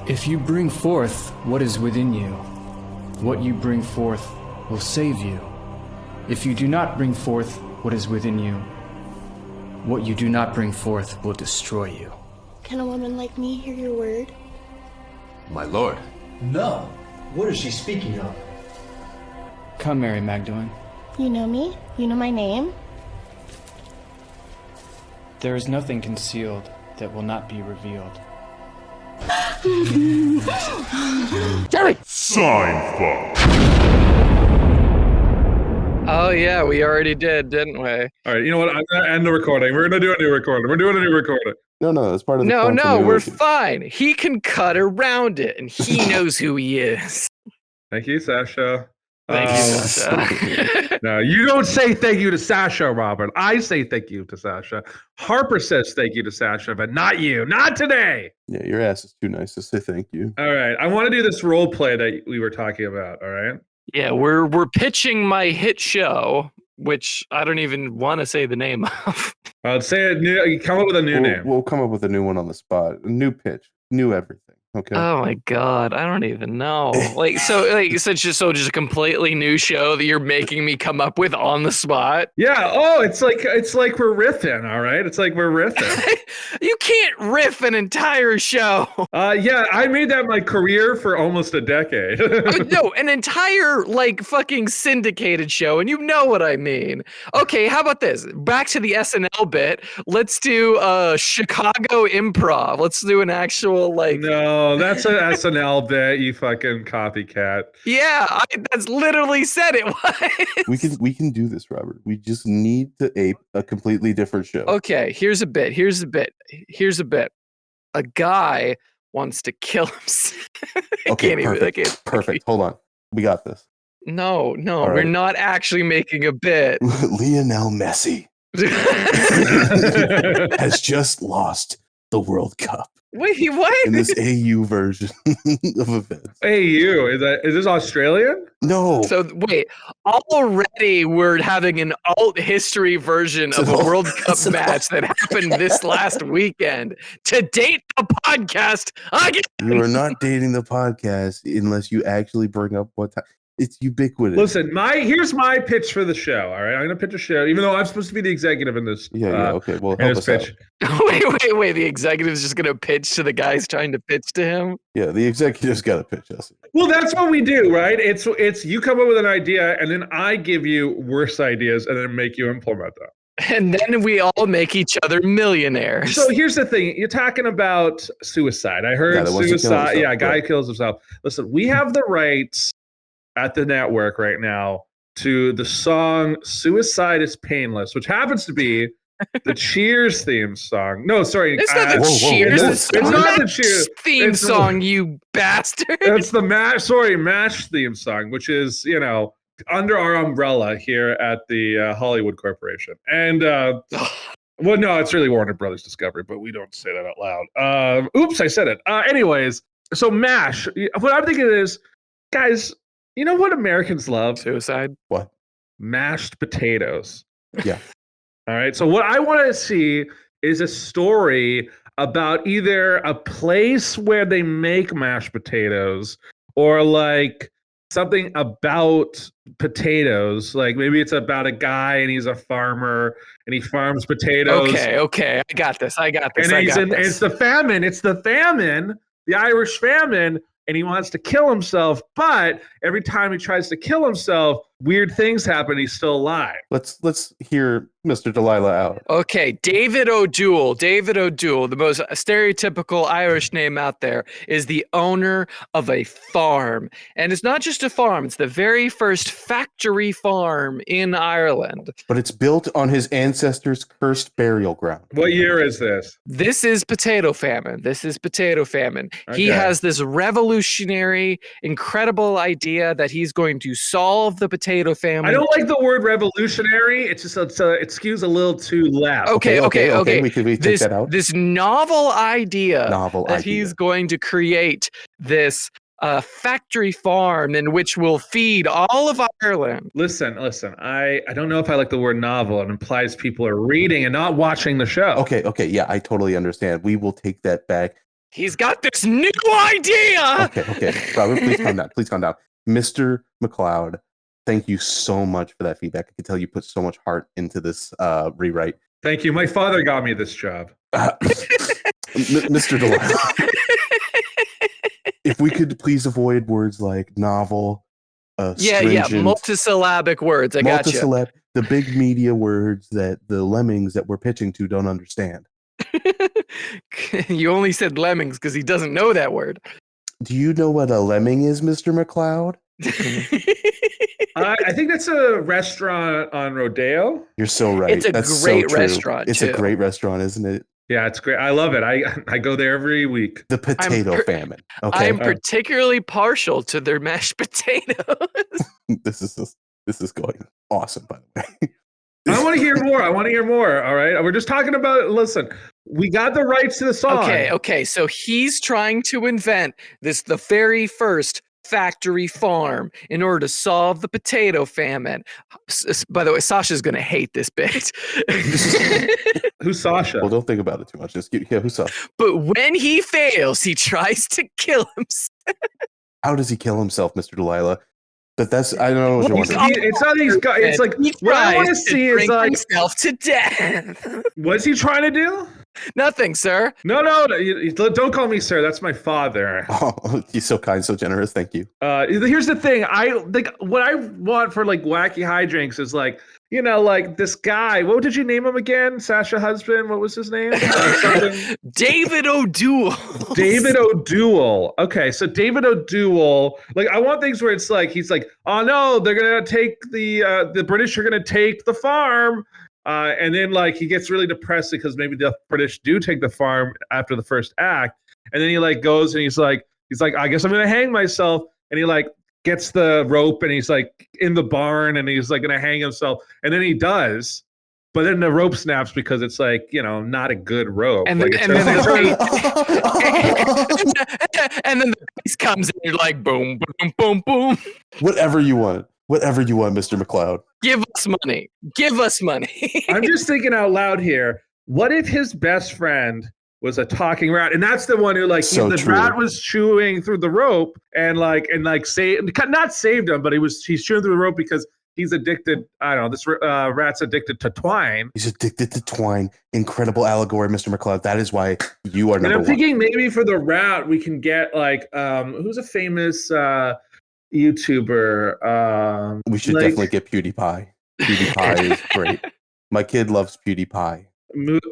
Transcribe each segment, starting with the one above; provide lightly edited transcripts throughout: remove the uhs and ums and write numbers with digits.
If you bring forth what is within you, what you bring forth will save you. If you do not bring forth what is within you, what you do not bring forth will destroy you. Can a woman like me hear your word? My lord. No. What is she speaking of? Come, Mary Magdalene. You know me? You know my name? There is nothing concealed that will not be revealed. Jerry! Seinfuck. Oh yeah, we already did, didn't we? All right, you know what? I'm gonna end the recording. We're gonna do a new recording. We're doing a new recording. No, it's part of the No, continuity. we're fine. He can cut around it, and he knows who he is. Thank you, Sasha. Thank you, Sasha. No, you don't say thank you to Sasha, Robert. I say thank you to Sasha. Harper says thank you to Sasha, but not you. Not today. Yeah, your ass is too nice to say thank you. All right, I want to do this role play that we were talking about. All right. Yeah, we're pitching my hit show, which I don't even want to say the name of. I'll say it. New. Come up with a new name. We'll come up with a new one on the spot. A new pitch. New everything. Okay. Oh my god, I don't even know. It's just a completely new show that you're making me come up with on the spot. Yeah. Oh, it's like we're riffing. All right. It's like we're riffing. You can't riff an entire show. Yeah, I made that my career for almost a decade. No, an entire fucking syndicated show, and you know what I mean. Okay, how about this? Back to the SNL bit. Let's do Chicago improv. Let's do an actual No, that's an SNL bit. You fucking copycat. Yeah, that's literally said it was. We can do this, Robert. We just need to ape a completely different show. Okay, here's a bit. A guy wants to kill himself. Okay, perfect. Hold on. We got this. No, All right. we're not actually making a bit. Lionel Messi has just lost the World Cup. Wait, what? In this AU version of events. AU? Is this Australian? No. So wait, already we're having an alt history version of a World Cup match that happened this last weekend to date the podcast again. You are not dating the podcast unless you actually bring up what time. It's ubiquitous. Listen, here's my pitch for the show. All right, I'm gonna pitch a show, even though I'm supposed to be the executive in this. Okay. Well, help us pitch. out. Wait. The executive's just gonna pitch to the guys trying to pitch to him. Yeah, the executive's got to pitch us. Well, that's what we do, right? It's you come up with an idea, and then I give you worse ideas, and then make you implement them. And then we all make each other millionaires. So here's the thing: you're talking about suicide. I heard suicide. Yeah, a guy kills himself. Listen, we have the rights at the network right now to the song "Suicide is Painless," which happens to be the Cheers theme song. No, sorry, it's not the Cheers. It's not the Cheers theme song, you bastard. It's the MASH theme song, which is under our umbrella here at the Hollywood Corporation. And well, no, it's really Warner Brothers Discovery, but we don't say that out loud. Oops, I said it. Anyways, so MASH. What I'm thinking is, guys. You know what Americans love? Suicide. What? Mashed potatoes. Yeah. All right. So what I want to see is a story about either a place where they make mashed potatoes or something about potatoes. Like maybe it's about a guy and he's a farmer and he farms potatoes. Okay. I got this. And it's the famine. It's the famine, the Irish famine. And he wants to kill himself, but every time he tries to kill himself, weird things happen. He's still alive. Let's hear Mr. Delilah out. Okay, David O'Doul, the most stereotypical Irish name out there, is the owner of a farm. And it's not just a farm, it's the very first factory farm in Ireland. But it's built on his ancestors' cursed burial ground. What year is this? This is potato famine. Okay. He has this revolutionary, incredible idea that he's going to solve the potato famine. I don't like the word revolutionary. It skews a little too left. Okay. We take that out. This novel idea he's going to create this factory farm in which will feed all of Ireland. Listen. I don't know if I like the word novel. It implies people are reading and not watching the show. Okay. Yeah, I totally understand. We will take that back. He's got this new idea. Okay. Robert, please calm down. Please calm down. Mr. McLeod, thank you so much for that feedback. I can tell you put so much heart into this rewrite. Thank you. My father got me this job. Mr. Delilah, if we could please avoid words like novel, stringent, multisyllabic words. I got you. The big media words that the lemmings that we're pitching to don't understand. You only said lemmings because he doesn't know that word. Do you know what a lemming is, Mr. McLeod? I think that's a restaurant on Rodeo. You're so right. It's a great restaurant. It's a great restaurant, isn't it? Yeah, it's great. I love it. I go there every week. The potato famine. Okay. I'm particularly partial to their mashed potatoes. This is going awesome, by the way. I want to hear more. All right. We're just talking about, listen, we got the rights to the song. Okay. So he's trying to invent the very first factory farm in order to solve the potato famine. By the way, Sasha's going to hate this bit. Who's Sasha? Well, don't think about it too much. Just who's Sasha? But when he fails, he tries to kill himself. How does he kill himself, Mr. Delilah? But that's, I don't know what you're wondering. It's not these guys. It's like, what I want to see is like himself to death. What's he trying to do? Nothing, sir. No, don't call me sir. That's my father. Oh, he's so kind, so generous. Thank you. Here's the thing. What I want for like wacky hijinks is like, like this guy. What did you name him again? Sasha husband. What was his name? David O'Doul. David O'Doul. Okay, so David O'Doul. Like, I want things where it's like he's like, oh no, they're gonna take the British are gonna take the farm. And then like he gets really depressed because maybe the British do take the farm after the first act. And then he like goes and he's like, I guess I'm gonna hang myself. And he like gets the rope and he's like in the barn and he's like gonna hang himself. And then he does, but then the rope snaps because it's like, not a good rope. And then, like, and then the bass comes and you're like boom, boom, boom, boom. Whatever you want, Mr. McLeod. Give us money. I'm just thinking out loud here. What if his best friend was a talking rat, and that's the one who like the rat was chewing through the rope and not saved him, but he's chewing through the rope because he's addicted. I don't know. This rat's addicted to twine. He's addicted to twine. Incredible allegory, Mr. McLeod. That is why you are number one. And I'm thinking maybe for the rat we can get like who's a famous YouTuber. We should definitely get PewDiePie. PewDiePie is great. My kid loves PewDiePie.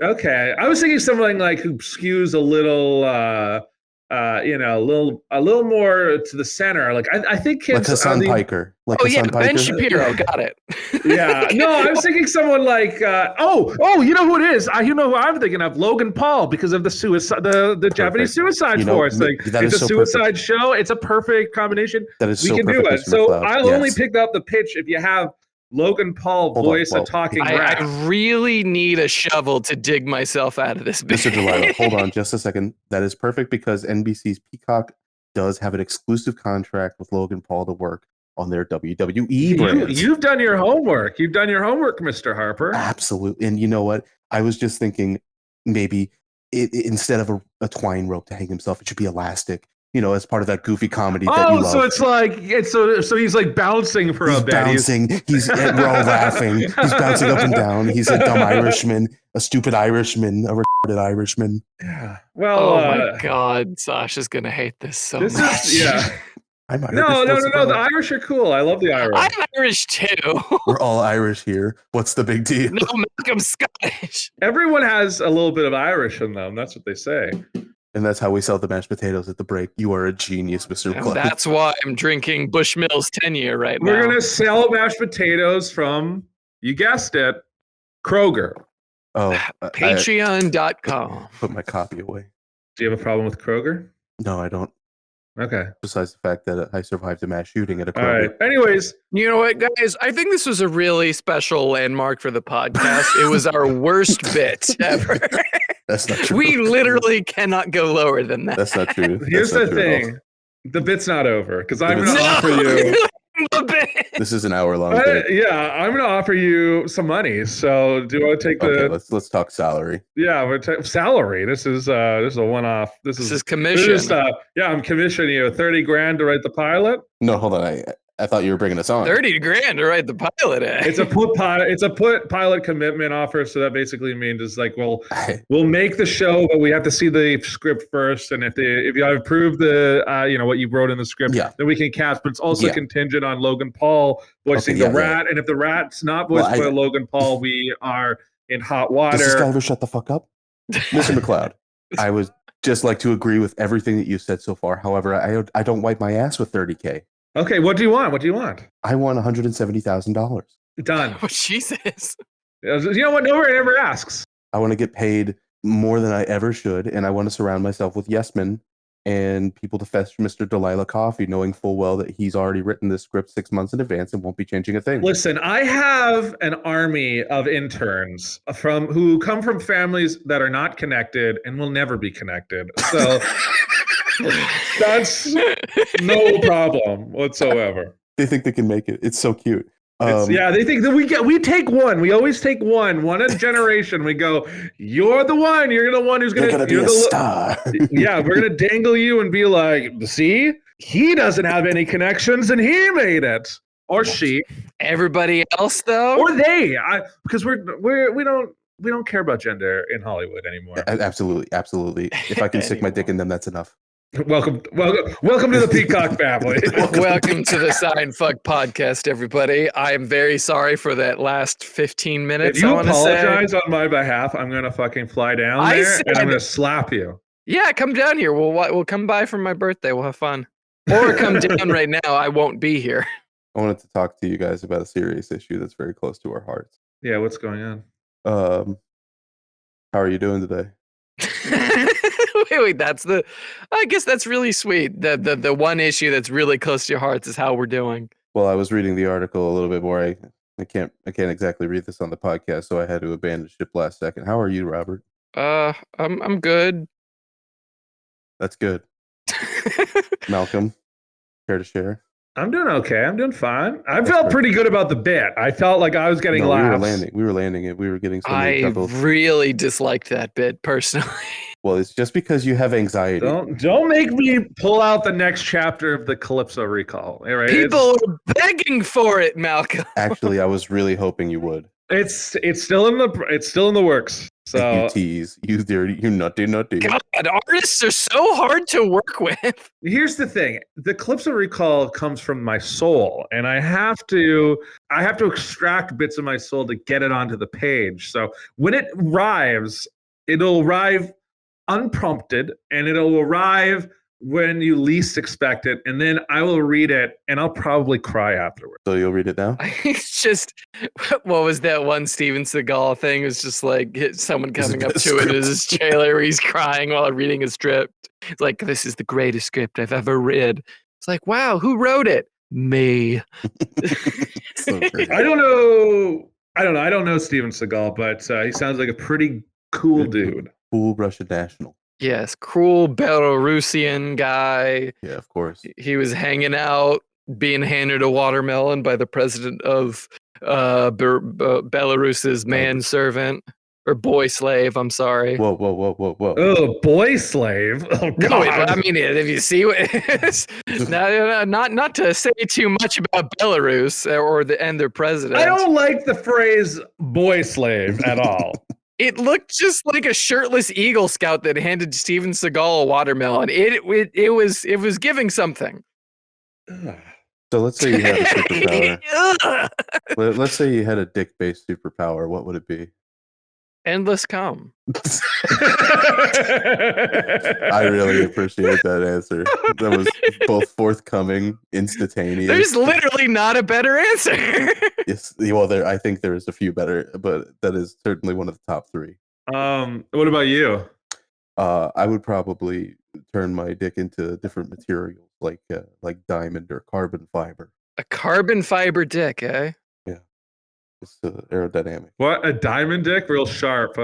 Okay, I was thinking something like who skews a little, a little more to the center. Like I think kids. Like Hassan Piker. Ben Shapiro. Got it. Yeah. No, I was thinking someone like. You know who it is? You know who I'm thinking of? Logan Paul, because of the suicide, the Japanese suicide force. Like it's a suicide show. It's a perfect combination. That is we so can perfect, do it. Mr. So McLeod. I'll only pick up the pitch if you have Logan Paul voice a talking rat. I really need a shovel to dig myself out of this bit. Mr. Delilah, hold on just a second. That is perfect because NBC's Peacock does have an exclusive contract with Logan Paul to work on their WWE brand. You've done your homework. Mr. Harper. Absolutely. And you know what? I was just thinking maybe instead of a twine rope to hang himself, it should be elastic. As part of that goofy comedy that you love. So it's like so he's like bouncing for a bit. Bouncing. We're all laughing. He's bouncing up and down. He's a dumb Irishman, a stupid Irishman, a retarded Irishman. Yeah. Well, oh my God, Sasha's gonna hate this so much. I'm Irish. No. The Irish are cool. I love the Irish. I'm Irish too. We're all Irish here. What's the big deal? No, I'm Scottish. Everyone has a little bit of Irish in them. That's what they say. And that's how we sell the mashed potatoes at the break. You are a genius, Mr. McLeod. That's why I'm drinking Bushmills 10-year right now. We're going to sell mashed potatoes from, you guessed it, Kroger. Oh, Patreon.com. Put my copy away. Do you have a problem with Kroger? No, I don't. Okay. Besides the fact that I survived a mass shooting at a Kroger. All right. Anyways. You know what, guys? I think this was a really special landmark for the podcast. It was our worst bit ever. That's not true. We literally cannot go lower than that. That's not true. Here's the thing. The bit's not over because I'm going to offer you. the bit. This is an hour-long bit. Yeah, I'm gonna offer you some money. So do you want to take Okay, the? let's talk salary. Yeah, salary. This is a one-off. This is commission. Yeah, I'm commissioning you 30 grand to write the pilot. No, hold on. I thought you were bringing us on. 30 grand to write the pilot. It's a put pilot commitment offer. So that basically means it's like we'll make the show, but we have to see the script first. And if you approve the what you wrote in the script, then we can cast. But it's also contingent on Logan Paul voicing the rat. And if the rat's not voiced by Logan Paul, we are in hot water. Does this guy ever shut the fuck up? Mr. McLeod, I would just like to agree with everything that you said so far. However, I don't wipe my ass with $30K. Okay, what do you want? I want $170,000. Done. Oh, Jesus. You know what? Nobody ever asks. I want to get paid more than I ever should, and I want to surround myself with yes men and people to fetch Mr. Delilah coffee, knowing full well that he's already written this script 6 months in advance and won't be changing a thing. Listen, I have an army of interns who come from families that are not connected and will never be connected. So that's no problem whatsoever. They think they can make it. It's so cute. They think that we take one. We always take one a generation. We go, you're the one. You're the one who's gonna be a star. Yeah, we're gonna dangle you and be like, see, he doesn't have any connections and he made it, or she. Everybody else though, or they, because we don't care about gender in Hollywood anymore. Absolutely. If I can stick my dick in them, that's enough. Welcome to the Peacock family. Welcome to the Seinfuck podcast, everybody. I am very sorry for that last 15 minutes. If you apologize on my behalf, I'm gonna fucking fly down there and I'm gonna slap you. Yeah, come down here. We'll come by for my birthday. We'll have fun. Or come down right now. I won't be here. I wanted to talk to you guys about a serious issue that's very close to our hearts. Yeah, what's going on? How are you doing today? Wait, I guess that's really sweet. The one issue that's really close to your hearts is how we're doing. Well, I was reading the article a little bit more. I can't exactly read this on the podcast, so I had to abandon ship last second. How are you, Robert? I'm good. That's good. Malcolm, care to share? I'm doing okay. I'm doing fine. I felt pretty good about the bit. I felt like I was getting laughs. We were landing it. We were getting so I many troubles. really disliked that bit personally. Well, it's just because you have anxiety. Don't make me pull out the next chapter of the Calypso recall. All right? People are begging for it, Malcolm. Actually, I was really hoping you would. It's still in the works. So you tease, you nutty. God, artists are so hard to work with. Here's the thing: the Calypso recall comes from my soul, and I have to extract bits of my soul to get it onto the page. So when it arrives, it'll arrive unprompted, and it'll arrive when you least expect it, and then I will read it, and I'll probably cry afterwards. So you'll read it now? It's just, what was that one Steven Seagal thing? It was just like someone coming up to it in his trailer where he's crying while reading a script. It's like, this is the greatest script I've ever read. It's like, wow, who wrote it? Me. So great. I don't know Steven Seagal, but he sounds like a pretty cool dude. Cool Russian national. Yes, cruel Belarusian guy. Yeah, of course. He was hanging out, being handed a watermelon by the president of Belarus's manservant or boy slave. I'm sorry. Whoa. Oh, boy slave. Oh, God. No, I mean, if you see what not to say too much about Belarus and their president. I don't like the phrase boy slave at all. It looked just like a shirtless Eagle Scout that handed Steven Seagal a watermelon. It was giving something. So let's say you had a superpower. Let's say you had a dick-based superpower. What would it be? Endless cum. I really appreciate that answer. That was both forthcoming, instantaneous. There's literally not a better answer. Yes, well, I think there is a few better, but that is certainly one of the top three. What about you? I would probably turn my dick into different materials, like diamond or carbon fiber. A carbon fiber dick, eh? Yeah, it's aerodynamic. What, a diamond dick? Real sharp.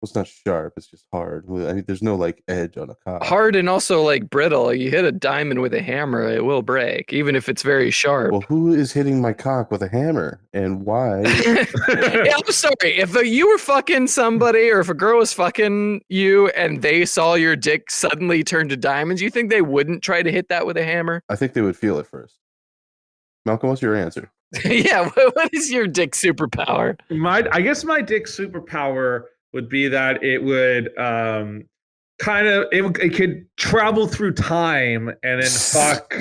It's not sharp. It's just hard. I mean, there's no like edge on a cock. Hard and also like brittle. You hit a diamond with a hammer, it will break, even if it's very sharp. Well, who is hitting my cock with a hammer, and why? Yeah, I'm sorry. If you were fucking somebody, or if a girl was fucking you, and they saw your dick suddenly turn to diamonds, you think they wouldn't try to hit that with a hammer? I think they would feel it first. Malcolm, what's your answer? Yeah. What is your dick superpower? I guess my dick superpower would be that it would it could travel through time and then fuck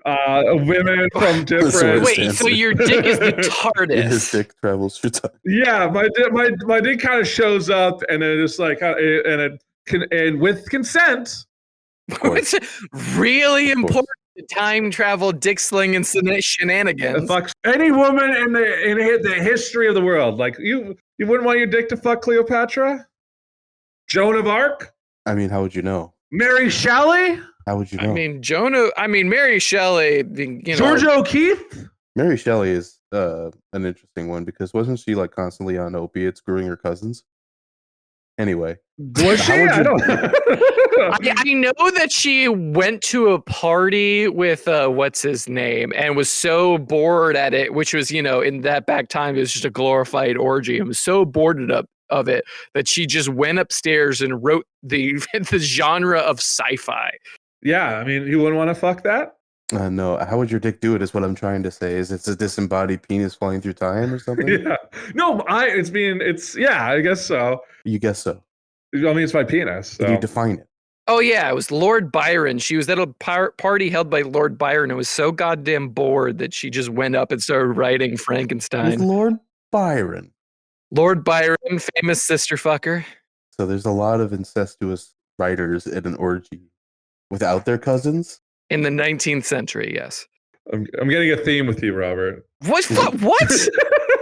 women from different. Wait, so your dick is the TARDIS? His dick travels through time. Yeah, my dick kind of shows up and then it's like and with consent. What's really important? Time travel, dick sling, and shenanigans. Fuck any woman in the history of the world. Like you wouldn't want your dick to fuck Cleopatra, Joan of Arc. I mean, how would you know? Mary Shelley. How would you know? Mary Shelley. George O'Keeffe. Mary Shelley is an interesting one because wasn't she like constantly on opiates, screwing her cousins? Anyway, was she? I don't know. I know that she went to a party with what's his name and was so bored at it, which was, in that back time, it was just a glorified orgy, and was so bored of it that she just went upstairs and wrote the genre of sci-fi. Yeah, I mean, you wouldn't want to fuck that? No, how would your dick do it is what I'm trying to say. Is it's a disembodied penis flying through time or something? Yeah. No, I guess so. You guess so. I mean, it's my penis. So. Can you define it? Oh, yeah, it was Lord Byron. She was at a party held by Lord Byron and was so goddamn bored that she just went up and started writing Frankenstein. With Lord Byron. Lord Byron, famous sister fucker. So there's a lot of incestuous writers at an orgy without their cousins? In the 19th century, yes. I'm getting a theme with you, Robert. What? What?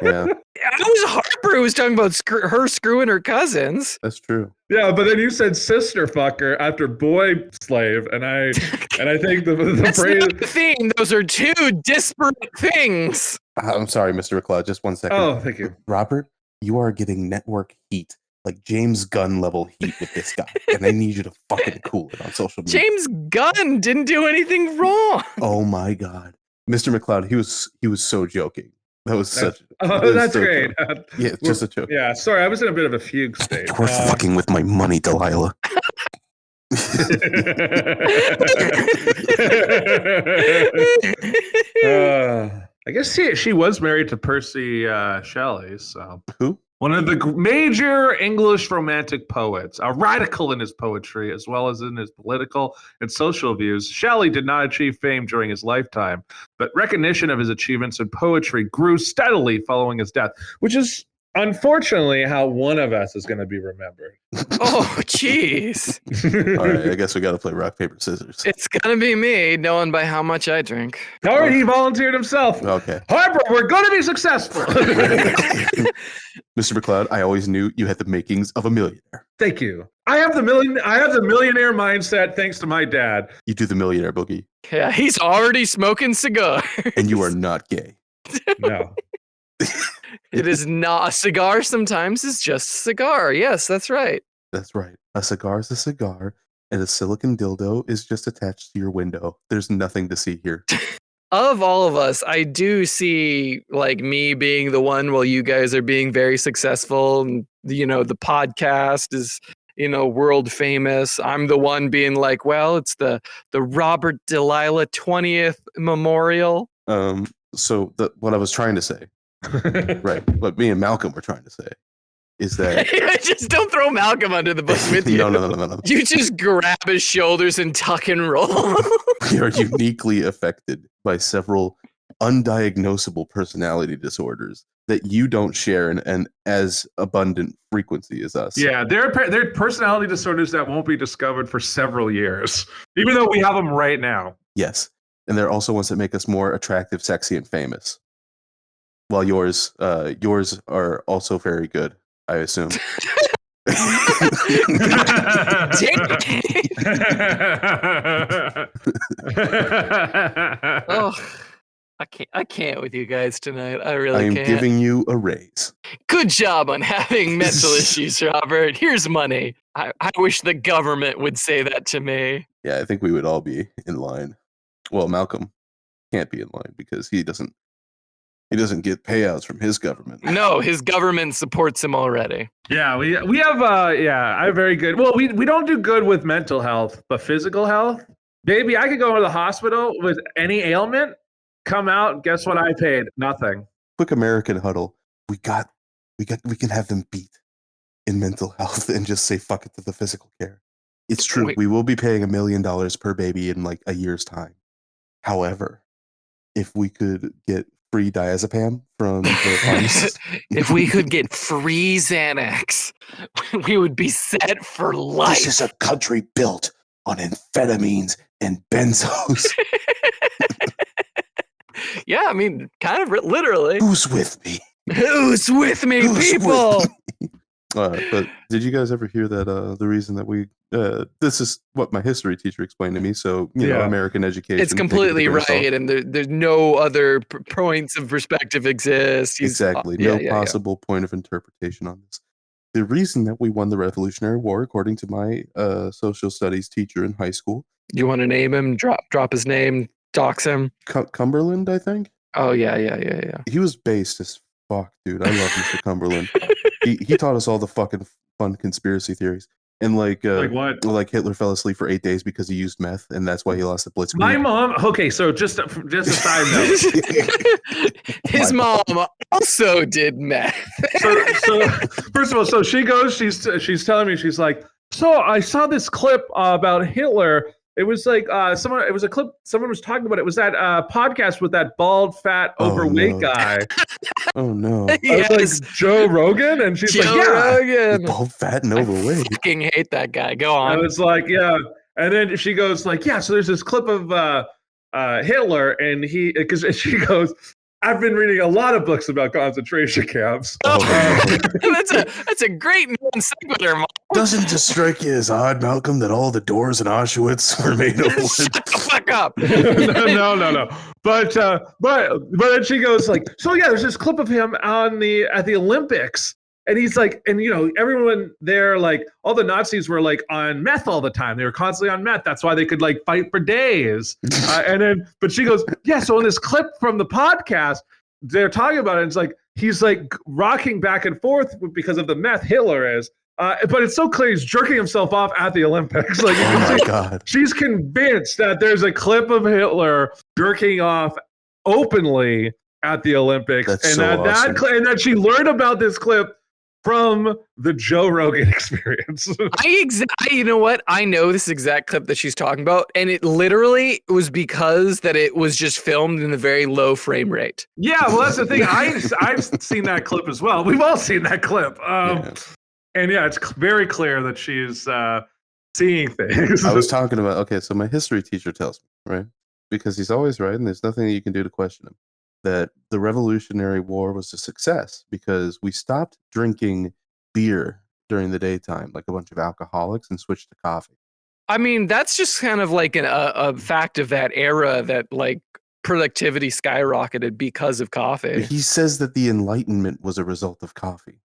Yeah. It was Harper who was talking about her screwing her cousins. That's true. Yeah, but then you said sister fucker after boy slave, and I think the That's phrase not the thing. Those are two disparate things. I'm sorry, Mr. McLeod. Just 1 second. Oh, thank you. Robert, you are getting network heat, like James Gunn level heat with this guy, and I need you to fucking cool it on social media. James Gunn didn't do anything wrong. Oh my God, Mr. McLeod, he was so joking. That was such. That's so great. Yeah, just a joke. Yeah, sorry, I was in a bit of a fugue state. You're fucking with my money, Delilah. I guess she was married to Percy Shelley. So who? One of the major English romantic poets, a radical in his poetry as well as in his political and social views. Shelley did not achieve fame during his lifetime, but recognition of his achievements in poetry grew steadily following his death, which is unfortunately how one of us is going to be remembered. Oh, jeez. All right, I guess we got to play rock, paper, scissors. It's going to be me, knowing by how much I drink. All right, he volunteered himself. Okay. Harper, we're going to be successful. Mr. McLeod, I always knew you had the makings of a millionaire. Thank you. I have the millionaire mindset thanks to my dad. You do the millionaire boogie. Yeah, he's already smoking cigars. And you are not gay. No. It is not a cigar. Sometimes it's just a cigar. Yes, that's right. That's right. A cigar is a cigar, and a silicon dildo is just attached to your window. There's nothing to see here. Of all of us, I do see like me being the one while you guys are being very successful, and the podcast is world famous. I'm the one being like, well, it's the Robert Delilah 20th memorial. So what I was trying to say, right? What me and Malcolm were trying to say is that just don't throw Malcolm under the bus with you. No. You just grab his shoulders and tuck and roll. We are uniquely affected by several undiagnosable personality disorders that you don't share in an as abundant frequency as us. Yeah, they're personality disorders that won't be discovered for several years, even though we have them right now. Yes, and they're also ones that make us more attractive, sexy, and famous. While yours are also very good, I assume. Oh, I can't with you guys tonight. I I really am can't. giving you a raise. Good job on having mental issues, Robert. Here's money. I wish the government would say that to me. Yeah, I think we would all be in line. Well, Malcolm can't be in line because he doesn't get payouts from his government. No, his government supports him already. Yeah, we have I have very good. Well, we don't do good with mental health, but physical health, baby, I could go to the hospital with any ailment, come out, guess what I paid? Nothing. Quick American huddle. We can have them beat in mental health and just say fuck it to the physical care. It's true. Wait. We will be paying $1 million per baby in like a year's time. However, if we could get free diazepam from the pharmacist, If we could get free Xanax, we would be set for life. this is a country built on amphetamines and benzos. Yeah, I mean, kind of literally. Who's with me? Who's with me, Who's with people? me? But did you guys ever hear that the reason that we this is what my history teacher explained to me, so you know, American education, It's take it with a completely grain of salt. right, and there's no other points of perspective exist. Exactly. No possible point of interpretation on this. The reason that we won the Revolutionary War, according to my social studies teacher in high school, You want to name him? Drop his name. Dox him. Cumberland, I think. Oh yeah. He was based as fuck, dude. I love Mr. Cumberland. He taught us all the fucking fun conspiracy theories. And like what? Like Hitler fell asleep for 8 days because he used meth, and that's why he lost the Blitzkrieg. My mom. Okay, so just a side note. His mom also did meth. so first of all, so she goes. She's telling me, she's like, so I saw this clip about Hitler. It was like someone. It was a clip. Someone was talking about it. It was that podcast with that bald, fat, overweight guy. Oh no! Yes. I was like, Joe Rogan, and she's like, Joe yeah, Rogan. Bald, fat, and overweight. I fucking hate that guy. Go I on. was like, yeah. And then she goes like, yeah. So there's this clip of Hitler, and because she goes, I've been reading a lot of books about concentration camps. That's a great non sequitur. Mom. Doesn't it strike you as odd, Malcolm, that all the doors in Auschwitz were made of wood? Shut the fuck up. No. But then she goes like, so yeah, there's this clip of him at the Olympics, and he's like, and you know, everyone there, like all the Nazis were like on meth all the time. They were constantly on meth. That's why they could like fight for days. But she goes, yeah. So in this clip from the podcast, they're talking about it. And it's like he's like rocking back and forth because of the meth. Hitler is. But it's so clear he's jerking himself off at the Olympics. Like, Oh my god! she's convinced that there's a clip of Hitler jerking off openly at the Olympics, That's and so awesome. and that she learned about this clip from the Joe Rogan experience. You know what? I know this exact clip that she's talking about, and it literally was because that it was just filmed in a very low frame rate. Yeah, well, that's the thing. I've seen that clip as well. We've all seen that clip. And yeah, it's very clear that she's seeing things. I was talking about, okay, so my history teacher tells me, right? Because he's always right, and there's nothing that you can do to question him, that the Revolutionary War was a success because we stopped drinking beer during the daytime, like a bunch of alcoholics, and switched to coffee. I mean, that's just kind of like a fact of that era that like productivity skyrocketed because of coffee. He says that the Enlightenment was a result of coffee.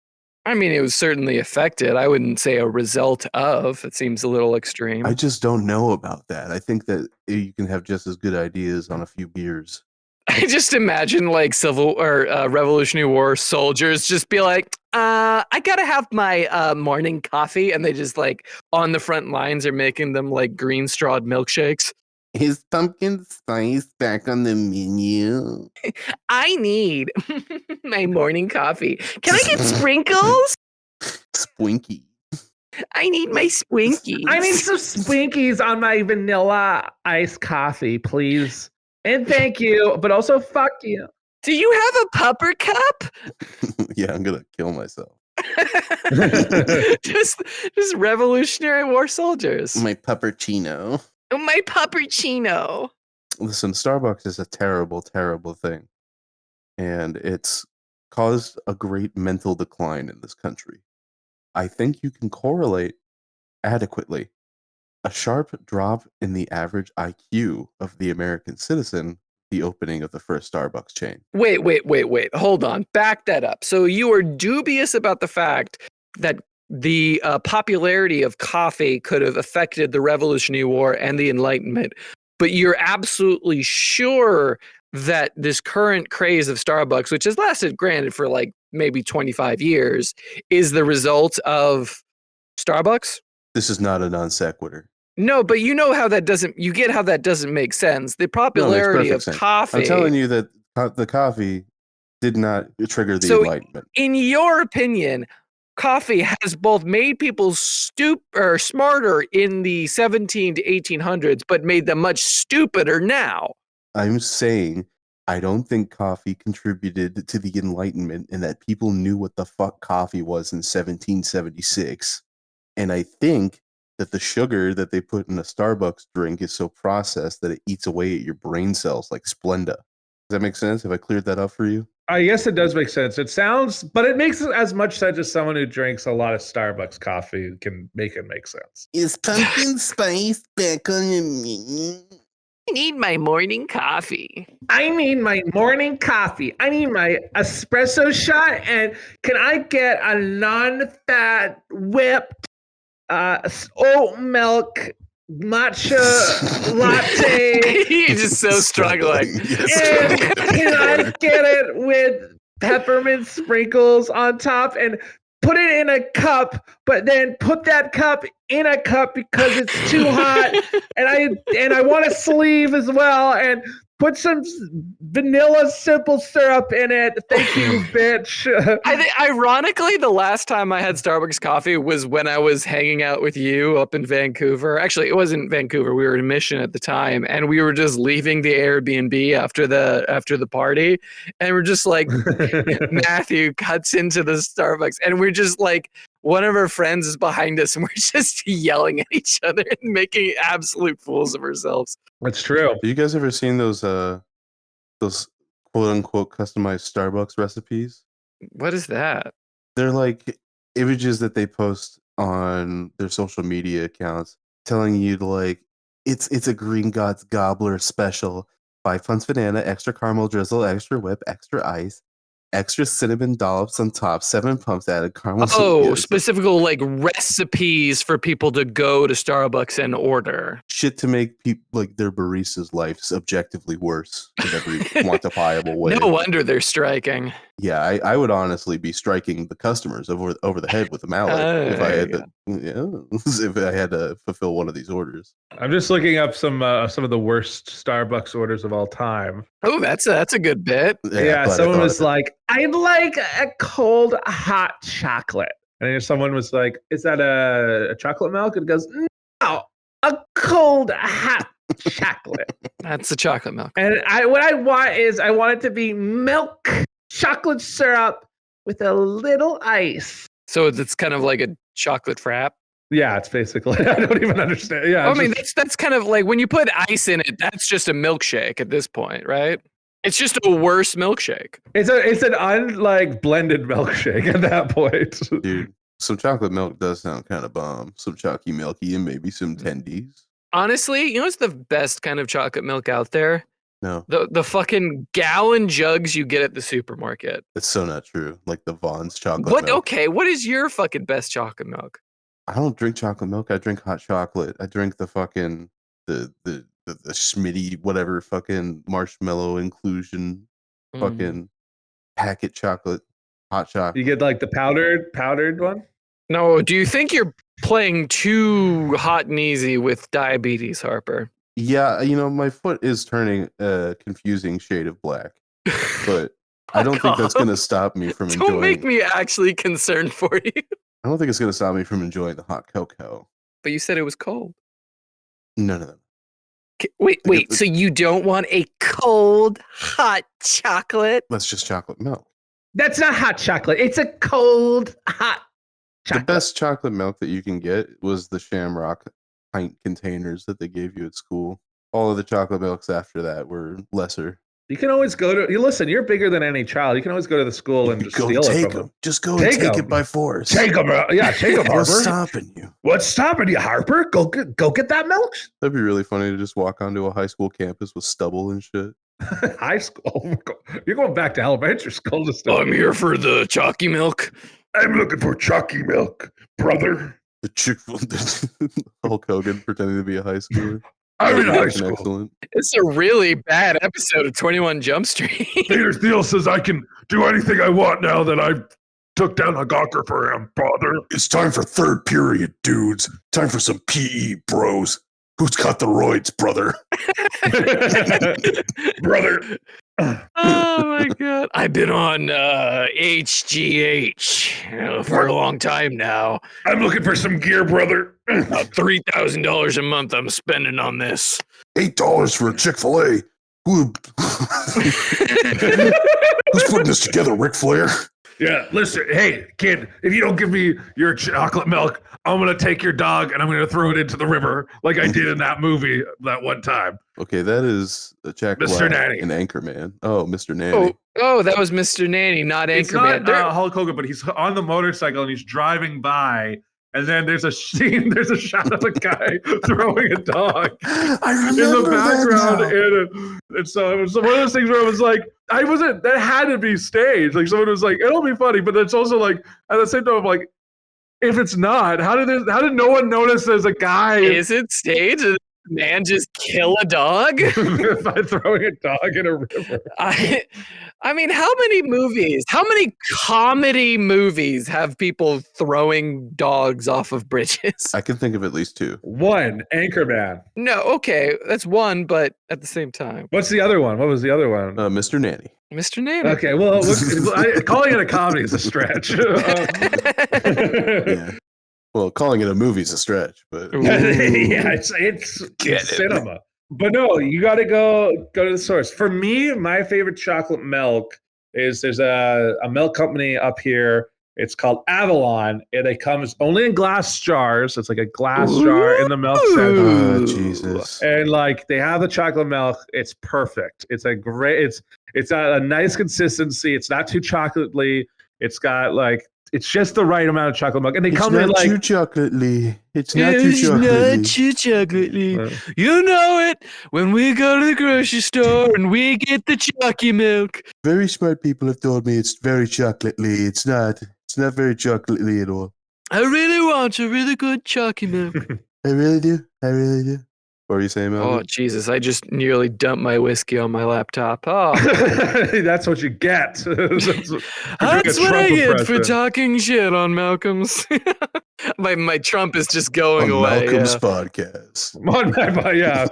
I mean, it was certainly affected. I wouldn't say a result of. It seems a little extreme. I just don't know about that. I think that you can have just as good ideas on a few beers. I just imagine like Civil or Revolutionary War soldiers just be like, I gotta have my morning coffee, and they just like on the front lines are making them like green strawed milkshakes. Is pumpkin spice back on the menu? I need my morning coffee. Can I get sprinkles? Spwinky. I need my Swinkies. I need some Swinkies on my vanilla iced coffee, please. And thank you, but also fuck you. Do you have a pupper cup? Yeah, I'm gonna kill myself. just Revolutionary War soldiers. My puppercino. My puppuccino. Listen, Starbucks is a terrible, terrible thing. And it's caused a great mental decline in this country. I think you can correlate adequately a sharp drop in the average IQ of the American citizen the opening of the first Starbucks chain. Wait. Hold on. Back that up. So you are dubious about the fact that the popularity of coffee could have affected the Revolutionary War and the Enlightenment, but you're absolutely sure that this current craze of Starbucks, which has lasted, granted, for like maybe 25 years, is the result of Starbucks? This is not a non sequitur. No, but you know how that doesn't, you get how that doesn't make sense. The popularity of coffee. I'm telling you that the coffee did not trigger the Enlightenment. In your opinion, coffee has both made people smarter in the 17 to 1800s, but made them much stupider now. I'm saying I don't think coffee contributed to the Enlightenment and that people knew what the fuck coffee was in 1776. And I think that the sugar that they put in a Starbucks drink is so processed that it eats away at your brain cells like Splenda. Does that make sense? Have I cleared that up for you? I guess it does make sense. It sounds, but it makes as much sense as someone who drinks a lot of Starbucks coffee can make it make sense. Is pumpkin spice back on the menu? I need my morning coffee. I need my morning coffee. I need my espresso shot. And can I get a non-fat whipped oat milk matcha latte? He's just so struggling. And can I get it with peppermint sprinkles on top and put it in a cup, but then put that cup in a cup because it's too hot, and I want a sleeve as well, and put some vanilla simple syrup in it. Thank you, bitch. I think, ironically, the last time I had Starbucks coffee was when I was hanging out with you up in Vancouver. Actually, it wasn't Vancouver. We were in Mission at the time, and we were just leaving the Airbnb after the party, and we're just like, Matthew cuts into the Starbucks, and we're just like, one of our friends is behind us, and we're just yelling at each other and making absolute fools of ourselves. That's true. Have you guys ever seen those quote unquote customized Starbucks recipes? What is that? They're like images that they post on their social media accounts telling you to like it's a Green Gods Gobbler special. 5 punts banana, extra caramel drizzle, extra whip, extra ice, extra cinnamon dollops on top, 7 pumps added caramel. Oh, specific like recipes for people to go to Starbucks and order. Shit to make people like their baristas' lives objectively worse in every quantifiable way. No wonder they're striking. Yeah, I would honestly be striking the customers over the head with a mallet if I had to. Yeah, if I had to fulfill one of these orders. I'm just looking up some of the worst Starbucks orders of all time. Oh, that's a good bit. Yeah, someone was like, "I'd like a cold hot chocolate," and then someone was like, "Is that a chocolate milk?" And it goes, "No, a cold hot chocolate." That's the chocolate milk. And what I want it to be milk, chocolate syrup with a little ice. So it's kind of like a chocolate frap. Yeah, it's basically. I don't even understand. Yeah, I mean that's kind of like when you put ice in it. That's just a milkshake at this point, right? It's just a worse milkshake. It's an blended milkshake at that point. Dude, some chocolate milk does sound kind of bomb. Some chalky milky and maybe some tendies. Honestly, you know what's the best kind of chocolate milk out there? No. The fucking gallon jugs you get at the supermarket. It's so not true. Like the Vaughn's chocolate What? milk. Okay, what is your fucking best chocolate milk? I don't drink chocolate milk. I drink hot chocolate. I drink the fucking the Schmitty whatever fucking marshmallow inclusion fucking packet chocolate, hot chocolate. You get like the powdered one? No, do you think you're playing too hot and easy with diabetes, Harper? Yeah, my foot is turning a confusing shade of black, but I don't think that's going to stop me from enjoying. Don't make me actually concerned for you. I don't think it's going to stop me from enjoying the hot cocoa. But you said it was cold. None of them. Wait. So you don't want a cold, hot chocolate? That's just chocolate milk. That's not hot chocolate. It's a cold, hot chocolate. The best chocolate milk that you can get was the Shamrock pint containers that they gave you at school. All of the chocolate milks after that were lesser. You can always go to. Listen, you're bigger than any child. You can always go to the school and just steal it from them. Just go and take it by force. Take them, yeah, take them, Harper. What's stopping you? What's stopping you, Harper? Go get that milk. That'd be really funny to just walk onto a high school campus with stubble and shit. High school? You're going back to elementary school to stuff. I'm here for the chalky milk. I'm looking for chalky milk, brother. The Hulk Hogan pretending to be a high schooler. I'm in high Fucking school. Excellent. It's a really bad episode of 21 Jump Street. Peter Thiel says I can do anything I want now that I took down a gawker for him, brother. It's time for third period, dudes. Time for some PE, bros. Who's got the roids, brother? Brother. Oh my god. I've been on HGH for a long time now. I'm looking for some gear, brother. About $3,000 a month I'm spending on this. $8 for a Chick-fil-A. Who's putting this together, Ric Flair? Yeah, listen, hey, kid, if you don't give me your chocolate milk, I'm going to take your dog and I'm going to throw it into the river like I did in that movie that one time. Okay, that is Jack Mr. Black Nanny. and Anchorman. Oh, Mr. Nanny. Oh, that was Mr. Nanny, not It's Anchorman. not Hulk Hogan, but he's on the motorcycle and he's driving by. And then there's a scene, there's a shot of a guy throwing a dog I in remember the background. that now. And so it was one of those things where I was like, that had to be staged. Like someone was like, it'll be funny, but it's also like, at the same time, I'm like, if it's not, how did no one notice there's a guy Is it staged? Did the man just kill a dog? by throwing a dog in a river? I mean, how many comedy movies have people throwing dogs off of bridges? I can think of at least two. One, Anchorman. No, okay, that's one, but at the same time, What's the other one? What was the other one? Mr. Nanny. Mr. Nanny. Okay, well, calling it a comedy is a stretch. Yeah. Well, calling it a movie is a stretch, but Yeah, it's cinema. But no, you got to go to the source. For me, my favorite chocolate milk is there's a milk company up here. It's called Avalon, and it comes only in glass jars. It's like a glass jar in the milk center. oh, Jesus. And like they have the chocolate milk, it's perfect. It's got a nice consistency. It's not too chocolatey. It's got like it's just the right amount of chocolate milk, and they come in like too chocolatey. It's not too chocolatey. You know it when we go to the grocery store and we get the chalky milk. Very smart people have told me it's very chocolatey. It's not very chocolatey at all. I really want a really good chalky milk. I really do. What were you saying, Oh, Malcolm? Jesus, I just nearly dumped my whiskey on my laptop. Oh, that's what you get. that's what I get for talking shit on Malcolm's. my Trump is just going On away. Malcolm's yeah. podcast. Yeah.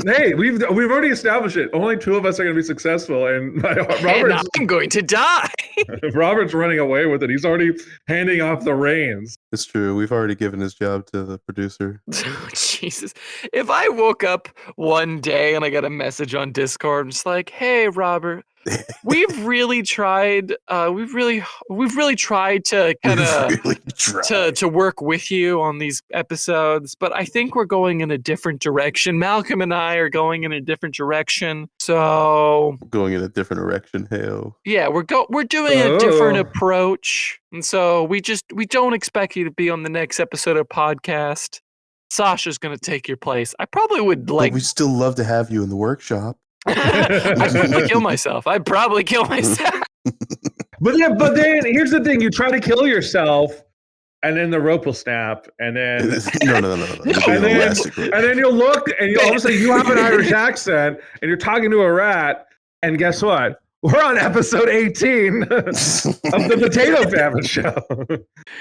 Hey, we've already established it. Only two of us are going to be successful, and And I'm going to die. Robert's running away with it. He's already handing off the reins. It's true. We've already given his job to the producer. Jesus. If I woke up one day and I got a message on Discord, just like, "Hey, Robert, we've really tried. We've really tried to kind of Really try. to work with you on these episodes, but I think we're going in a different direction. Malcolm and I are going in a different direction. So Going in a different direction, hell. yeah, we're doing a different Oh. approach, and so we don't expect you to be on the next episode of podcast. Sasha's gonna take your place. I probably would But like. we still love to have you in the workshop. I'd probably kill myself. I'd probably kill myself. But then here's the thing: you try to kill yourself, and then the rope will snap, and then No. It'll be an And then- elastic rope. and then you'll look, and all of a sudden you have an Irish accent, and you're talking to a rat, and guess what? We're on episode 18 of the Potato Famine Show.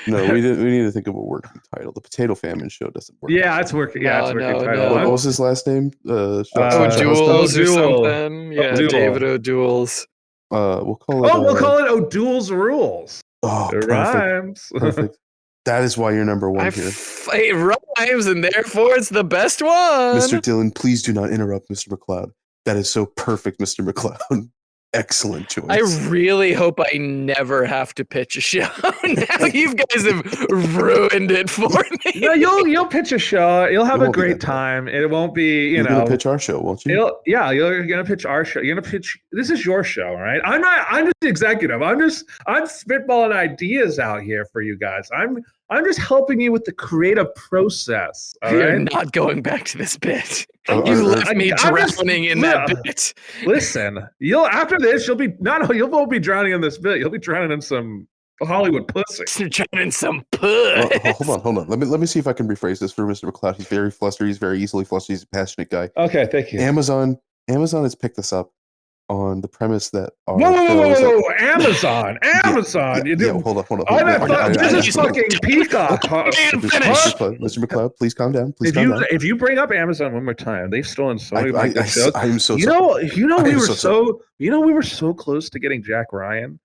No, we need to think of a working title. The Potato Famine Show doesn't work. Yeah, it's working. Yeah, it's No, working. no, title. What was his last name? O'Duels or O'Duel. something. Yeah, O'Duel. David O'Duels. We'll call it. Oh, we'll call it O'Duel's Rules. Oh, It perfect. rhymes. Perfect. That is why you're number one here, It rhymes, and therefore it's the best one. Mr. Dillon. Please do not interrupt, Mr. McLeod. That is so perfect, Mr. McLeod. Excellent choice. I really hope I never have to pitch a show. Now you guys have ruined it for me. No, you'll pitch a show. You'll have It a won't be great that bad. time. It won't be, You're gonna pitch our show, won't you? You're gonna pitch our show. You're gonna pitch. This is your show, right? I'm just the executive. I'm spitballing ideas out here for you guys. I'm I'm just helping you with the creative process. All You're right. not going back to this bit. Oh, You or- left me I'm just- drowning in that bit. Listen, after this, you'll won't be drowning in this bit. You'll be drowning in some Hollywood pussy. You're drowning in some Oh, puss. hold on. Let me see if I can rephrase this for Mr. McLeod. He's very flustered. He's very easily flustered. He's a passionate guy. Okay, thank you. Amazon has picked this up on the premise that our Whoa, Amazon. You Yeah, do. hold on. This is fucking Peacock. Mr. McLeod, please calm down. Please calm down. If you bring up Amazon one more time, they've stolen so many of my good shows. I am so You sorry. know, I we am were so we were so close to getting Jack Ryan.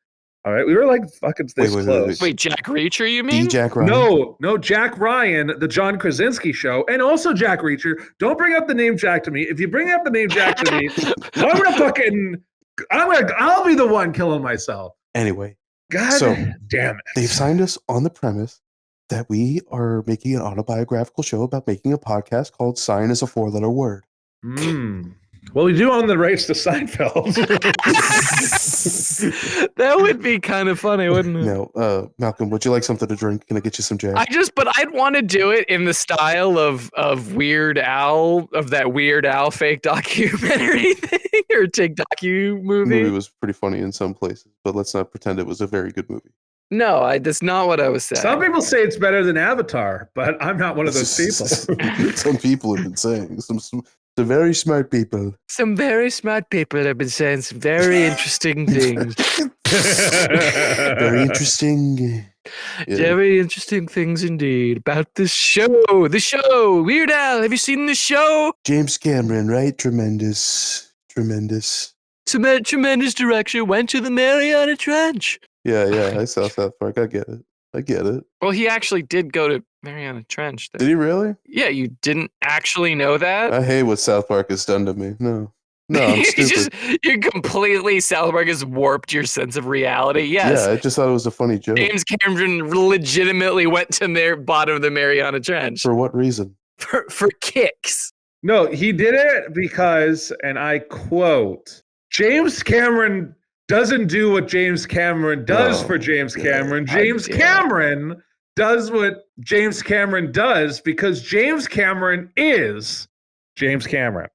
All right, we were like fucking this close. Wait, Jack Reacher, you mean? Jack Ryan. No, Jack Ryan, the John Krasinski show, and also Jack Reacher. Don't bring up the name Jack to me. If you bring up the name Jack to me, I'll be the one killing myself. Anyway, God So, damn it. they've signed us on the premise that we are making an autobiographical show about making a podcast called Sign is a 4-letter word. Well, we do own the rights to Seinfeld. That would be kind of funny, wouldn't it? Now, Malcolm, would you like something to drink? Can I get you some Jack? But I'd want to do it in the style of Weird Al, of that Weird Al fake documentary thing or docu The movie. movie was pretty funny in some places, but let's not pretend it was a very good movie. No, that's not what I was saying. Some people say it's better than Avatar, but I'm not one of those people. Some people have been saying. Some very smart people. Some very smart people have been saying some very interesting things. Very interesting. Yeah. Very interesting things indeed about this show. The show, Weird Al. Have you seen the show? James Cameron, right? Tremendous. Tremendous direction. Went to the Mariana Trench. Yeah, I saw South Park. I get it. Well, he actually did go to Mariana Trench. Did he really? Yeah, you didn't actually know that? I hate what South Park has done to me. No, I'm stupid. You completely, South Park has warped your sense of reality. Yes. Yeah, I just thought it was a funny joke. James Cameron legitimately went to the bottom of the Mariana Trench For what reason? for kicks. No, he did it because, and I quote, James Cameron doesn't do what James Cameron does for James Cameron. James Cameron does what James Cameron does because James Cameron is James Cameron.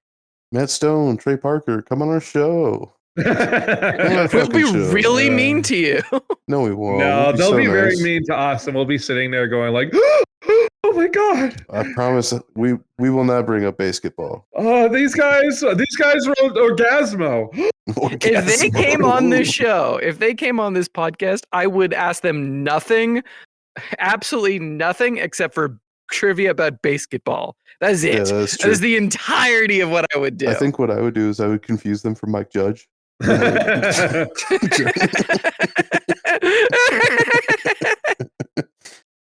Matt Stone, Trey Parker, come on our show. We'll be really mean to you. No, we won't. No, We'll they'll so be very nice. mean to us, and we'll be sitting there going like, "Oh my god!" I promise we will not bring up basketball. Oh, these guys wrote Orgasmo. If they came on this show, if they came on this podcast, I would ask them nothing, absolutely nothing except for trivia about basketball. That's it. Yeah, that's That true. is the entirety of what I would do. I think what I would do is I would confuse them for Mike Judge.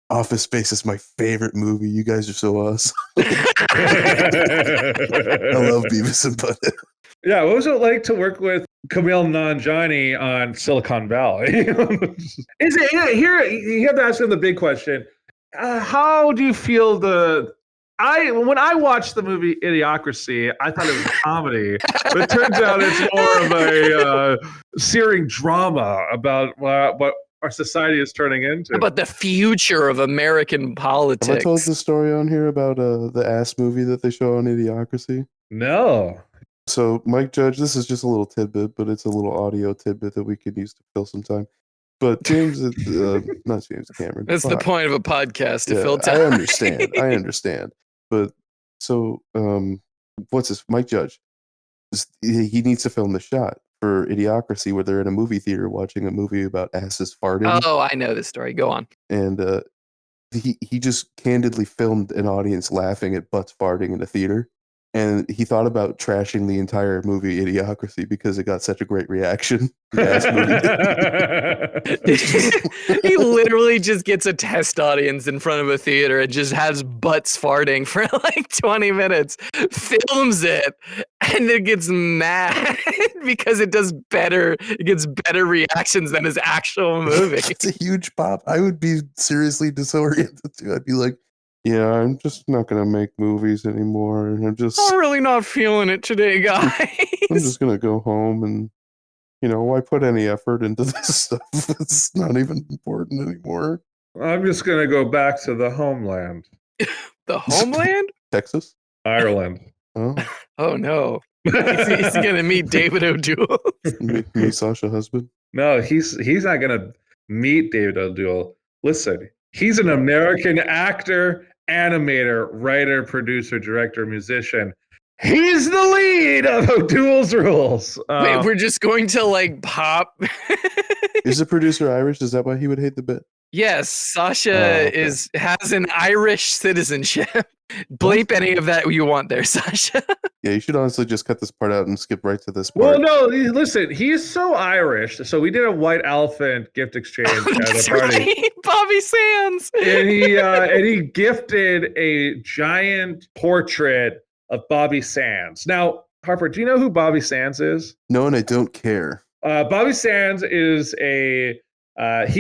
Office Space is my favorite movie. You guys are so awesome. I love Beavis and Butthead. Yeah, what was it like to work with Kumail Nanjiani on Silicon Valley? Is it here? You have to ask him the big question. How do you feel when I watched the movie Idiocracy, I thought it was a comedy, but it turns out it's more of a searing drama about what our society is turning into. About the future of American politics. Have I told the story on here about the ass movie that they show on Idiocracy? No. So Mike Judge, this is just a little tidbit, but it's a little audio tidbit that we could use to fill some time. But James, not James Cameron. That's the fuck. point of a podcast to Yeah, fill time. I understand. But so, what's this? Mike Judge. He needs to film the shot for Idiocracy where they're in a movie theater watching a movie about asses farting. Oh, I know this story. Go on. And he just candidly filmed an audience laughing at butts farting in a theater. And he thought about trashing the entire movie Idiocracy because it got such a great reaction. The ass movie did. He literally just gets a test audience in front of a theater and just has butts farting for like 20 minutes, films it, and then gets mad because it does better. It gets better reactions than his actual movie. It's a huge pop. I would be seriously disoriented too. I'd be like, yeah, I'm just not going to make movies anymore. And I'm really not feeling it today, guys. I'm just going to go home and, why put any effort into this stuff? It's not even important anymore. I'm just gonna go back to the homeland, The homeland? Texas? Ireland. Oh, Oh no. He's gonna meet David O'Doul. me Sasha husband. No, he's not gonna meet David O'Doul. Listen, he's an American actor, animator, writer, producer, director, musician. He's the lead of O'Doul's Rules. Wait, we're just going to like pop. Is the producer Irish? Is that why he would hate the bit? Yes, Sasha okay. has an Irish citizenship. Bleep any of that you want there, Sasha. Yeah, you should honestly just cut this part out and skip right to this Well, part. no, listen, he's so Irish. So we did a white elephant gift exchange at a That's party. right, Bobby Sands. And he gifted a giant portrait of Bobby Sands. Now, Harper, do you know who Bobby Sands is? No, and I don't care. Bobby Sands is he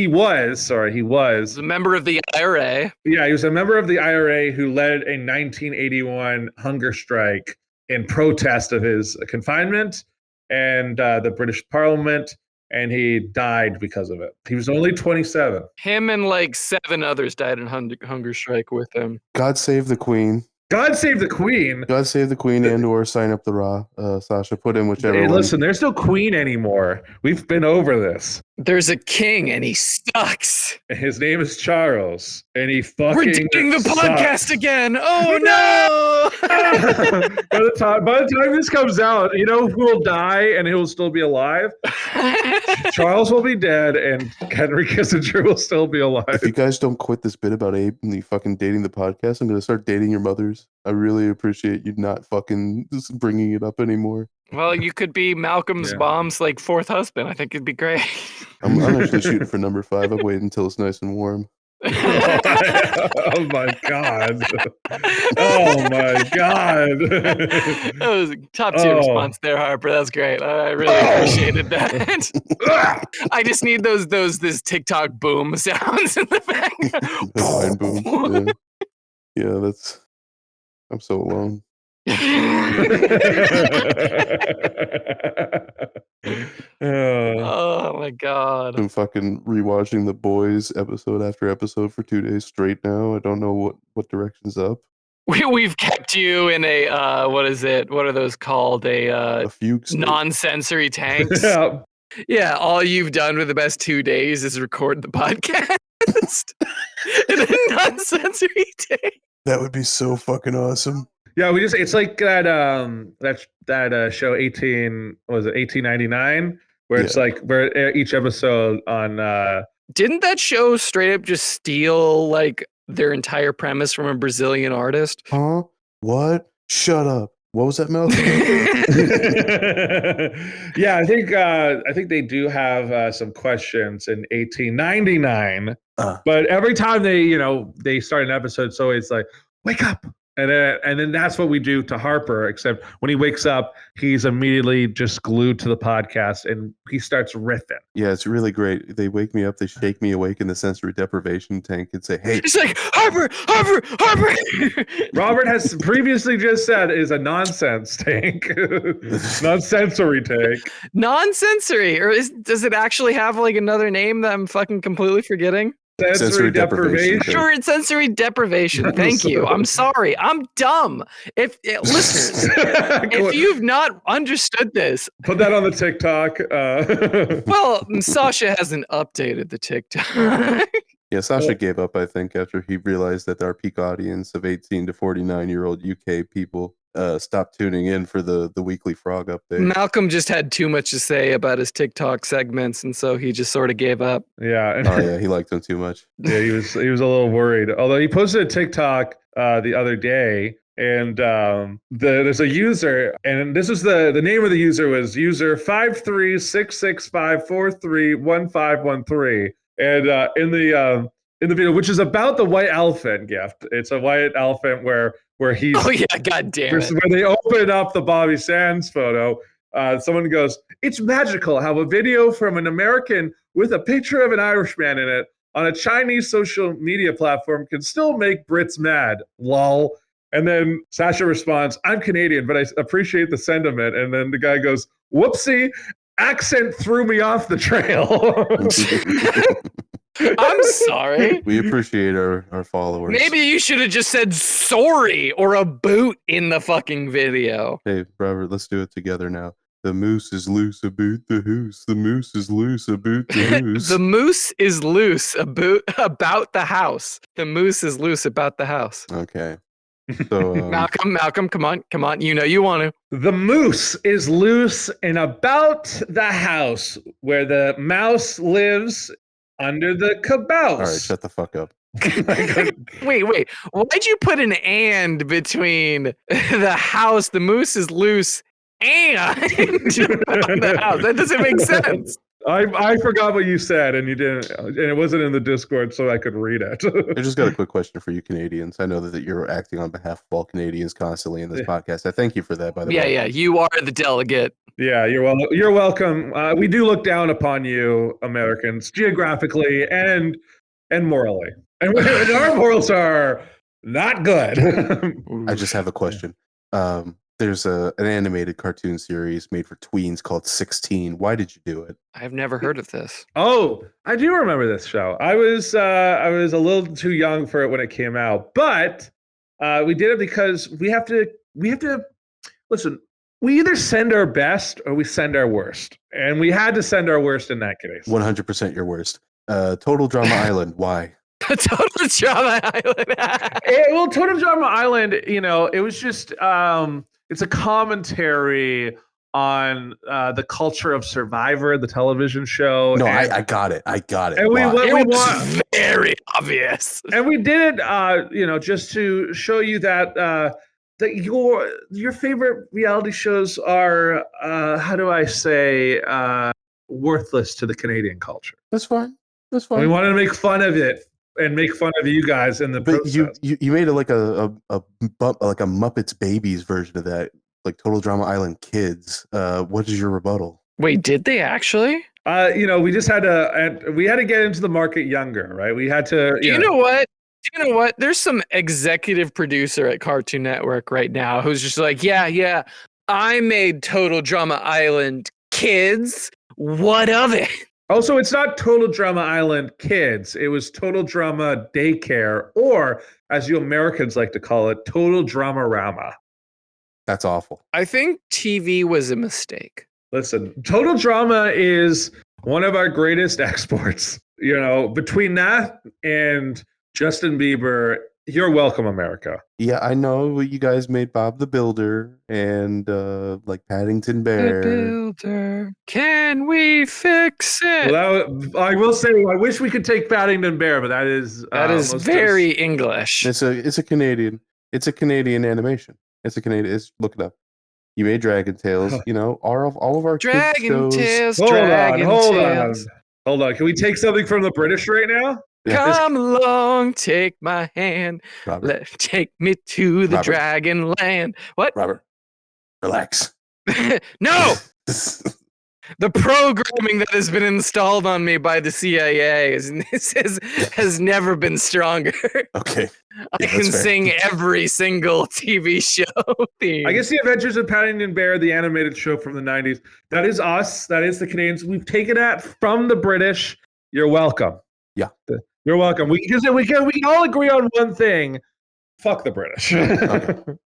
was He's a member of the IRA. Yeah, he was a member of the IRA who led a 1981 hunger strike in protest of his confinement and the British Parliament, and he died because of it. He was only 27. Him and like 7 others died in hunger strike with him. God save the Queen. God save the Queen. God save the Queen and or sign up the Raw. Sasha, put in whichever Hey, one. listen, there's no Queen anymore. We've been over this. There's a king and he sucks. His name is Charles, and he fucking We're doing the sucks. podcast again. Oh no! by the time this comes out, you know who will die and who will still be alive? Charles will be dead, and Henry Kissinger will still be alive. If you guys don't quit this bit about Abe and the fucking dating the podcast, I'm going to start dating your mothers. I really appreciate you not fucking just bringing it up anymore. Well, you could be Malcolm's mom's like 4th husband. I think it'd be great. I'm actually shooting for number 5. I'm waiting until it's nice and warm. Oh my god! Oh my god! That was a top tier response there, Harper. That's great. I really appreciated that. I just need this TikTok boom sounds in the background. Mind boom. Yeah, that's. I'm so alone. Oh my god. I'm fucking rewatching The Boys episode after episode for 2 days straight now. I don't know what direction's up. We've kept you in a what is it? What are those called? A fugue state. Non-sensory tanks. Yeah. Yeah, all you've done for the best 2 days is record the podcast in a non-sensory tank. That would be so fucking awesome. Yeah, it's like that show 1899, where it's like where each episode on Didn't that show straight up just steal like their entire premise from a Brazilian artist? Huh? What? Shut up. What was that, Mel? Yeah, I think they do have some questions in 1899. But every time they start an episode, so it's like, wake up. And then that's what we do to Harper, except when he wakes up, he's immediately just glued to the podcast and he starts riffing. Yeah, it's really great. They wake me up, they shake me awake in the sensory deprivation tank and say, hey. It's like, Harper! Robert has previously just said is a nonsense tank. Non-sensory tank. Non-sensory? Or does it actually have like another name that I'm fucking completely forgetting? Sensory deprivation. Sure, it's sensory deprivation. Thank you. I'm sorry. I'm dumb. Listeners, if you've not understood this, put that on the TikTok. Well, Sasha hasn't updated the TikTok. Yeah, Sasha gave up, I think, after he realized that our peak audience of 18 to 49-year-old UK people stopped tuning in for the weekly frog update. Malcolm just had too much to say about his TikTok segments, and so he just sort of gave up. Yeah. Oh yeah, he liked them too much. Yeah, he was a little worried. Although he posted a TikTok the other day, and there's a user, and this is the name of the user was user 53665431513, and in the video, which is about the white elephant gift. It's a white elephant where he's. Oh yeah, god damn it. When they open up the Bobby Sands photo, someone goes, "It's magical how a video from an American with a picture of an Irishman in it on a Chinese social media platform can still make Brits mad. Lol." And then Sasha responds, "I'm Canadian, but I appreciate the sentiment." And then the guy goes, "Whoopsie, accent threw me off the trail." I'm sorry. We appreciate our followers. Maybe you should have just said sorry or a boot in the fucking video. Hey, Robert, let's do it together now. The moose is loose about the hoose. The moose is loose about the hoose. The moose is loose about the house. The moose is loose about the house. Okay. So Malcolm, come on. You know you want to. The moose is loose and about the house where the mouse lives under the caboose. all right, shut the fuck up. Wait. Why'd you put an and between the house, the moose is loose, and the house? That doesn't make sense. I forgot what you said, and you didn't, and it wasn't in the Discord, so I could read it. I just got a quick question for you Canadians. I know that you're acting on behalf of all Canadians constantly in this podcast. I thank you for that, by the way. Yeah, you are the delegate. Yeah, you're welcome. We do look down upon you, Americans, geographically and morally, and our morals are not good. I just have a question. There's an animated cartoon series made for tweens called 16. Why did you do it? I've never heard of this. Oh, I do remember this show. I was a little too young for it when it came out, but we did it because we have to listen. We either send our best or we send our worst, and we had to send our worst in that case. 100% your worst. Total Drama Island. Why? Total Drama Island. Well, Total Drama Island, it was just it's a commentary on the culture of Survivor, the television show. No, I got it. And It was very obvious. And we did it, just to show you that that your favorite reality shows are how do I say worthless to the Canadian culture. That's fine. We wanted to make fun of it and make fun of you guys in the process. You made it like a Muppets Babies version of that, like Total Drama Island Kids. What is your rebuttal? Wait, did they actually? We just had to get into the market younger, right? We had to. You know what? There's some executive producer at Cartoon Network right now who's just like, yeah, I made Total Drama Island Kids. What of it? Also, it's not Total Drama Island Kids. It was Total Drama Daycare, or as you Americans like to call it, Total Drama-rama. That's awful. I think TV was a mistake. Listen, Total Drama is one of our greatest exports. Between that and Justin Bieber, you're welcome, America. Yeah, I know you guys made Bob the Builder and like Paddington Bear. The Builder, can we fix it? Well, I will say, I wish we could take Paddington Bear, but that is very English. It's a Canadian animation. Look it up. You made Dragon Tales. All of our Dragon kids Tales. shows. Hold on. Can we take something from the British right now? Yeah. Come along, take my hand. Robert. Take me to the Robert. Dragon Land. What? Robert, relax. No! The programming that has been installed on me by the CIA has never been stronger. Okay. I can sing every single TV show theme. I guess The Adventures of Paddington Bear, the animated show from the 90s. That is us. That is the Canadians. We've taken that from the British. You're welcome. Yeah. You're welcome. We can all agree on one thing. Fuck the British. Okay.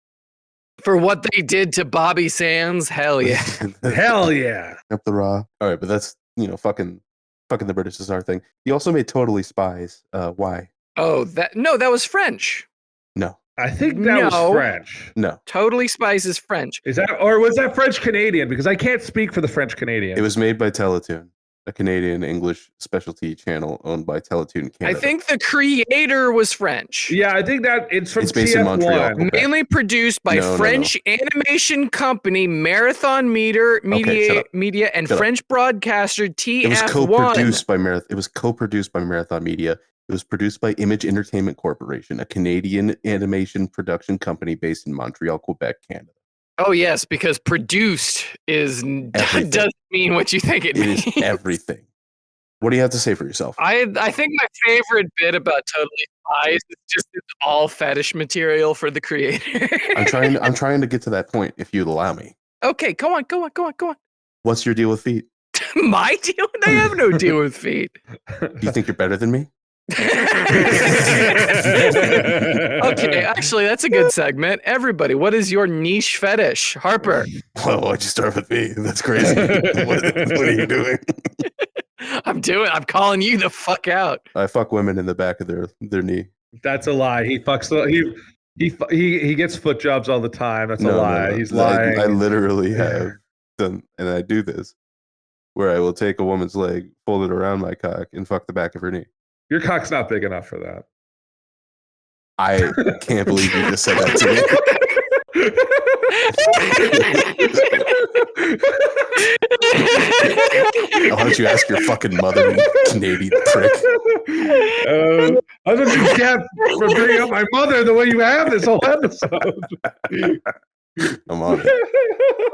For what they did to Bobby Sands, hell yeah. Hell yeah. Up the raw. All right, but that's fucking the British is our thing. You also made Totally Spies. Why? Oh, that was French. No. I think that was French. No. Totally Spies is French. Is that, or was that French Canadian? Because I can't speak for the French Canadian. It was made by Teletoon, a Canadian English specialty channel owned by Teletoon Canada. I think the creator was French. Yeah, I think that it's from It's based in TF1. Montreal. Okay. Mainly produced by French animation company Marathon Media and French broadcaster TF1. It was co-produced by Marathon Media. It was produced by Image Entertainment Corporation, a Canadian animation production company based in Montreal, Quebec, Canada. Oh yes, because produced doesn't mean what you think it means. It is everything. What do you have to say for yourself? I think my favorite bit about Totally Spies is just it's all fetish material for the creator. I'm trying to get to that point, if you'd allow me. Okay, go on. What's your deal with feet? My deal? I have no deal with feet. Do you think you're better than me? Okay, actually, that's a good segment. Everybody, what is your niche fetish? Harper. Well, why'd you start with me? That's crazy. What are you doing? I'm calling you the fuck out. I fuck women in the back of their knee. That's a lie. He fucks he gets foot jobs all the time. That's a lie. He's lying. I literally have done, and I do this, where I will take a woman's leg, fold it around my cock, and fuck the back of her knee. Your cock's not big enough for that. I can't believe you just said that to me. Why don't you ask your fucking mother, you Canadian prick? I thought you kept for bringing up my mother the way you have this whole episode. I'm on it.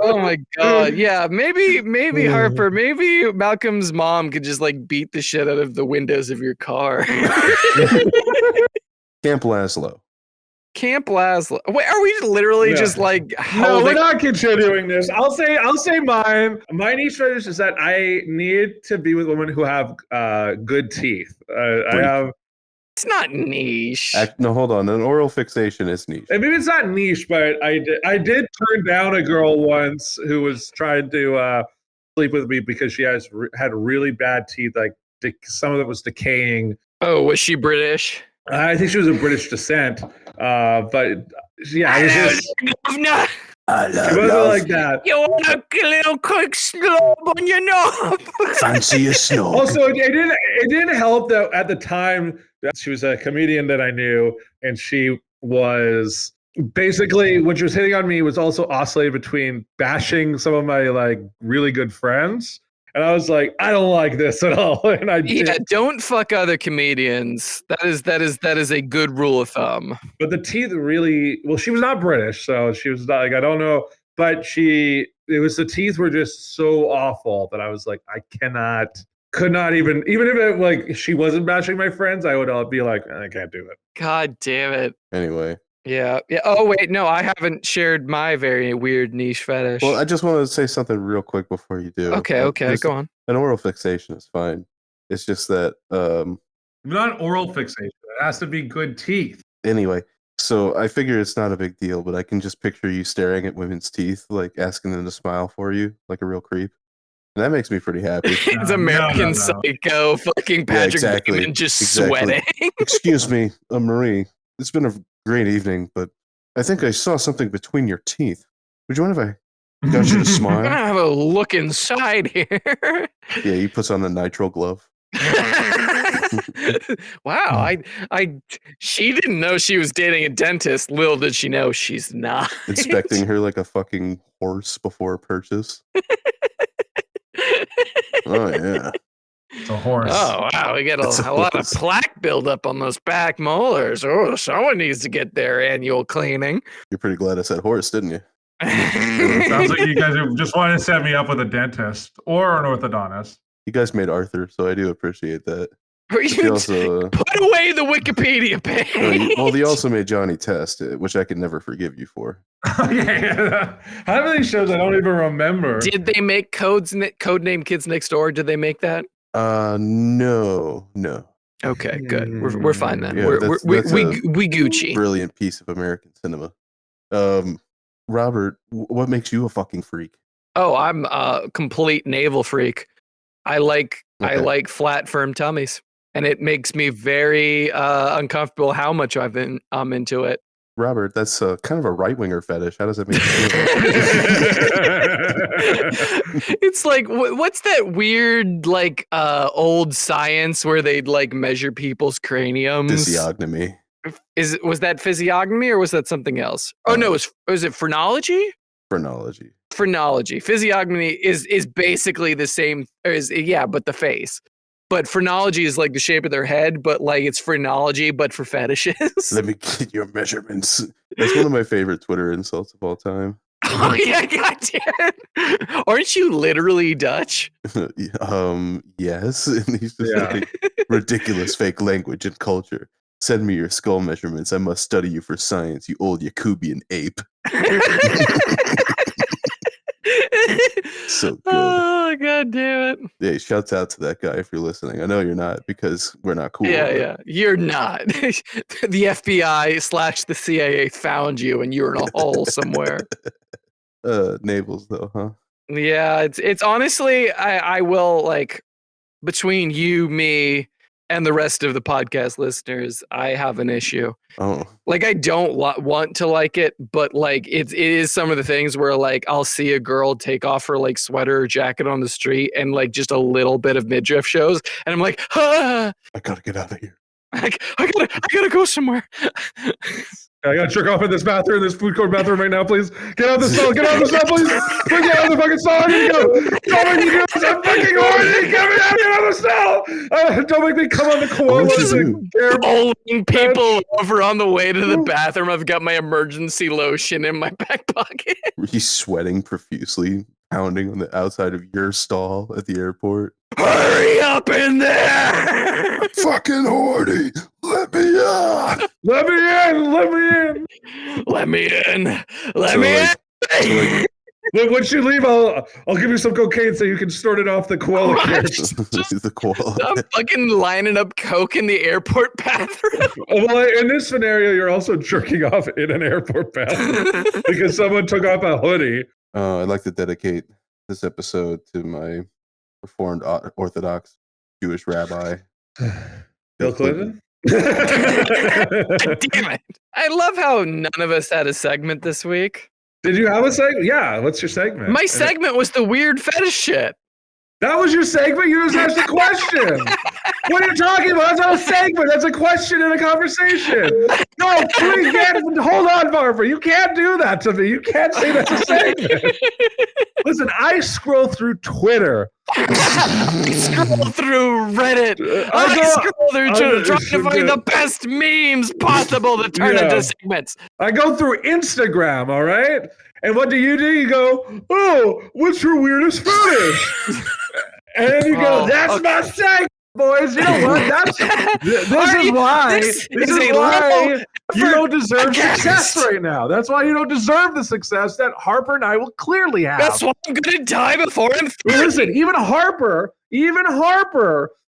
Oh my god. Yeah, maybe Harper, maybe Malcolm's mom could just like beat the shit out of the windows of your car. Camp Laszlo. Camp Laszlo. Wait, are we literally just like No, we're not continuing this. I'll say mine. My niche fetish is that I need to be with women who have good teeth. I have. It's not niche. No, hold on. An oral fixation is niche. Maybe it's not niche, but I did turn down a girl once who was trying to sleep with me because she had really bad teeth. Like some of it was decaying. Oh, was she British? I think she was of British descent. But yeah, it was just. No. It wasn't like that. You want a little quick slob on your knob? Fancy a snow. Also, it didn't help that at the time she was a comedian that I knew, and she was basically when she was hitting on me was also oscillating between bashing some of my like really good friends. And I was like, I don't like this at all. And I did. Don't fuck other comedians. That is a good rule of thumb. But the teeth really she was not British, so she was not, like, I don't know. But the teeth were just so awful that I was like, could not even if it like she wasn't bashing my friends, I would be like, I can't do it. God damn it. Anyway. Yeah. Oh wait, no, I haven't shared my very weird niche fetish. Well, I just want to say something real quick before you do. Okay, go on. An oral fixation is fine. It's just that Not oral fixation. It has to be good teeth. Anyway, so I figure it's not a big deal, but I can just picture you staring at women's teeth, like asking them to smile for you, like a real creep. And that makes me pretty happy. It's American Psycho, fucking Patrick Bateman just sweating. Excuse me, Marie. It's been a great evening, but I think I saw something between your teeth. Would you mind if I got you to smile? I'm gonna have a look inside here. Yeah, he puts on the nitrile glove. Wow, she didn't know she was dating a dentist. Little did she know she's not. Inspecting her like a fucking horse before purchase. Oh yeah. It's a horse. Oh wow, we get a lot of plaque buildup on those back molars. Oh, someone needs to get their annual cleaning. You're pretty glad I said horse, didn't you? Sounds like you guys just want to set me up with a dentist or an orthodontist. You guys made Arthur, so I do appreciate that. You also, put away the Wikipedia page. Well, they also made Johnny Test, which I could never forgive you for. Yeah. How many shows I don't even remember? Did they make Codename Kids Next Door? Did they make that? No. Okay, good. We're fine then. Yeah, we Gucci. Brilliant piece of American cinema. Robert, what makes you a fucking freak? Oh, I'm a complete navel freak. I like flat, firm tummies, and it makes me very uncomfortable how much I'm into it. Robert, that's kind of a right-winger fetish. How does that make you feel? It's like, what's that weird, like, old science where they'd, like, measure people's craniums? Physiognomy. Was that physiognomy or was that something else? Oh, no, was it phrenology? Phrenology. Physiognomy is basically the same, but the face. But phrenology is like the shape of their head, but like it's phrenology, but for fetishes. Let me get your measurements. That's one of my favorite Twitter insults of all time. Oh yeah, goddamn! Aren't you literally Dutch? Yes. And he's just like, ridiculous fake language and culture. Send me your skull measurements. I must study you for science, you old Yakubian ape. So good. Oh god God damn it. Yeah, shouts out to that guy if you're listening. I know you're not because we're not cool. Yeah, but- yeah. You're not. The FBI / the CIA found you and you're in a hole somewhere. Navels though, huh? Yeah, it's honestly, I will like between you, me, and the rest of the podcast listeners, I have an issue. Oh, Like I don't want to like it, but like it is some of the things where like I'll see a girl take off her like sweater or jacket on the street and like just a little bit of midriff shows, and I'm like, ah, I gotta get out of here. I gotta go somewhere. I gotta jerk off in this bathroom, this food court bathroom right now, please. Get out of the stall, get out of the stall, please. Please get out of the fucking stall. I need to go. Don't make me do this. I'm fucking horny. Get me out of the stall. Don't make me come on the koala. What did you do? Bowling people over on the way to the bathroom. I've got my emergency lotion in my back pocket. He's sweating profusely, pounding on the outside of your stall at the airport. Hurry up in there! Fucking horny. Let me out. Let me in. Let me in. Let me in. Let So, me like- in. Once you leave, I'll give you some cocaine so you can snort it off the koala carriage. The koala. I'm fucking lining up coke in the airport bathroom. Well, in this scenario, you're also jerking off in an airport bathroom because someone took off a hoodie. I'd like to dedicate this episode to my Reformed Orthodox Jewish rabbi, Bill Clinton? Damn it. I love how none of us had a segment this week. Did you have a segment? Yeah, what's your segment? My segment was the weird fetish shit. That was your segment? You just asked a question. What are you talking about? That's not a segment. That's a question in a conversation. No, please can't. Hold on, Harper. You can't do that to me. You can't say that's a segment. Listen, I scroll through Twitter. I scroll through Reddit. I I go- scroll through Twitter trying to find the best memes possible to turn Yeah. into segments. I go through Instagram, all right? And what do? You go, oh, what's your weirdest fetish? And then you go, Oh, that's okay. my segment, boys. You know what? This is why. This This is is a why level you don't deserve podcast. success right now. That's why you don't deserve the success that Harper and I will clearly have. That's why I'm gonna die before I'm 30. Listen, even Harper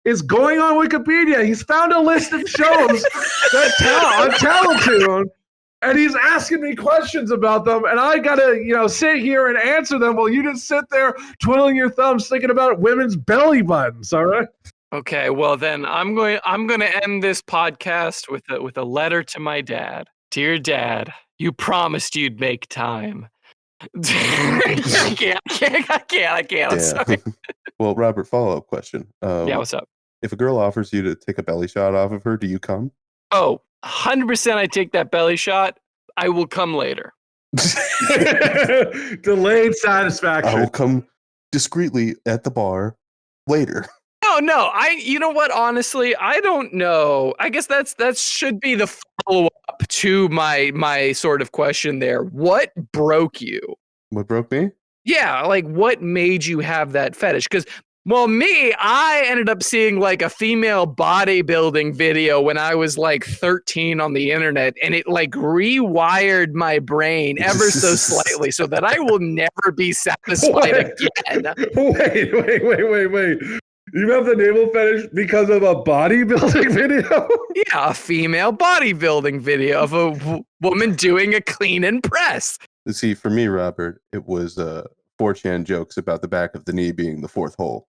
is going on Wikipedia. He's found a list of shows that on Teletoon, and he's asking me questions about them, and I gotta, sit here and answer them while you just sit there twiddling your thumbs thinking about women's belly buttons. All right. Okay, well then I'm going to end this podcast with a letter to my dad. Dear Dad, you promised you'd make time. I can't. I'm sorry. Well, Robert, follow-up question. Yeah, what's up? If a girl offers you to take a belly shot off of her, do you come? Oh, 100% I take that belly shot. I will come later. Delayed I satisfaction. will come discreetly at the bar later. No. You know what? Honestly, I don't know. I guess that should be the follow-up to my sort of question there. What broke you? What broke me? Yeah, like what made you have that fetish? Because, well, I ended up seeing like a female bodybuilding video when I was like 13 on the internet, and it like rewired my brain ever so slightly so that I will never be satisfied again. Wait. You have the navel fetish because of a bodybuilding video? Yeah, a female bodybuilding video of a woman doing a clean and press. See, for me, Robert, it was 4chan jokes about the back of the knee being the fourth hole.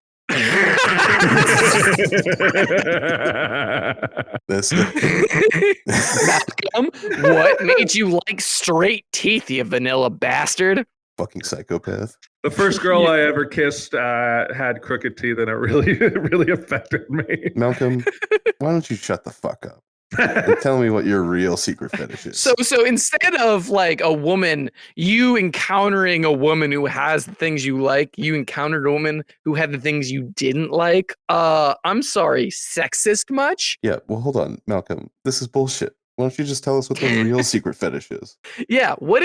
That's Malcolm, what made you like straight teeth, you vanilla bastard? fucking psychopath. The first girl I ever kissed had crooked teeth, and it really affected me. Malcolm, why don't you shut the fuck up and tell me what your real secret fetish is? So instead of like a woman, you encountering a woman who has the things you like, you encountered a woman who had the things you didn't like. I'm sorry, sexist much? Yeah, well, hold on, Malcolm. This is bullshit. Why don't you just tell us what the real secret fetish is? Yeah, what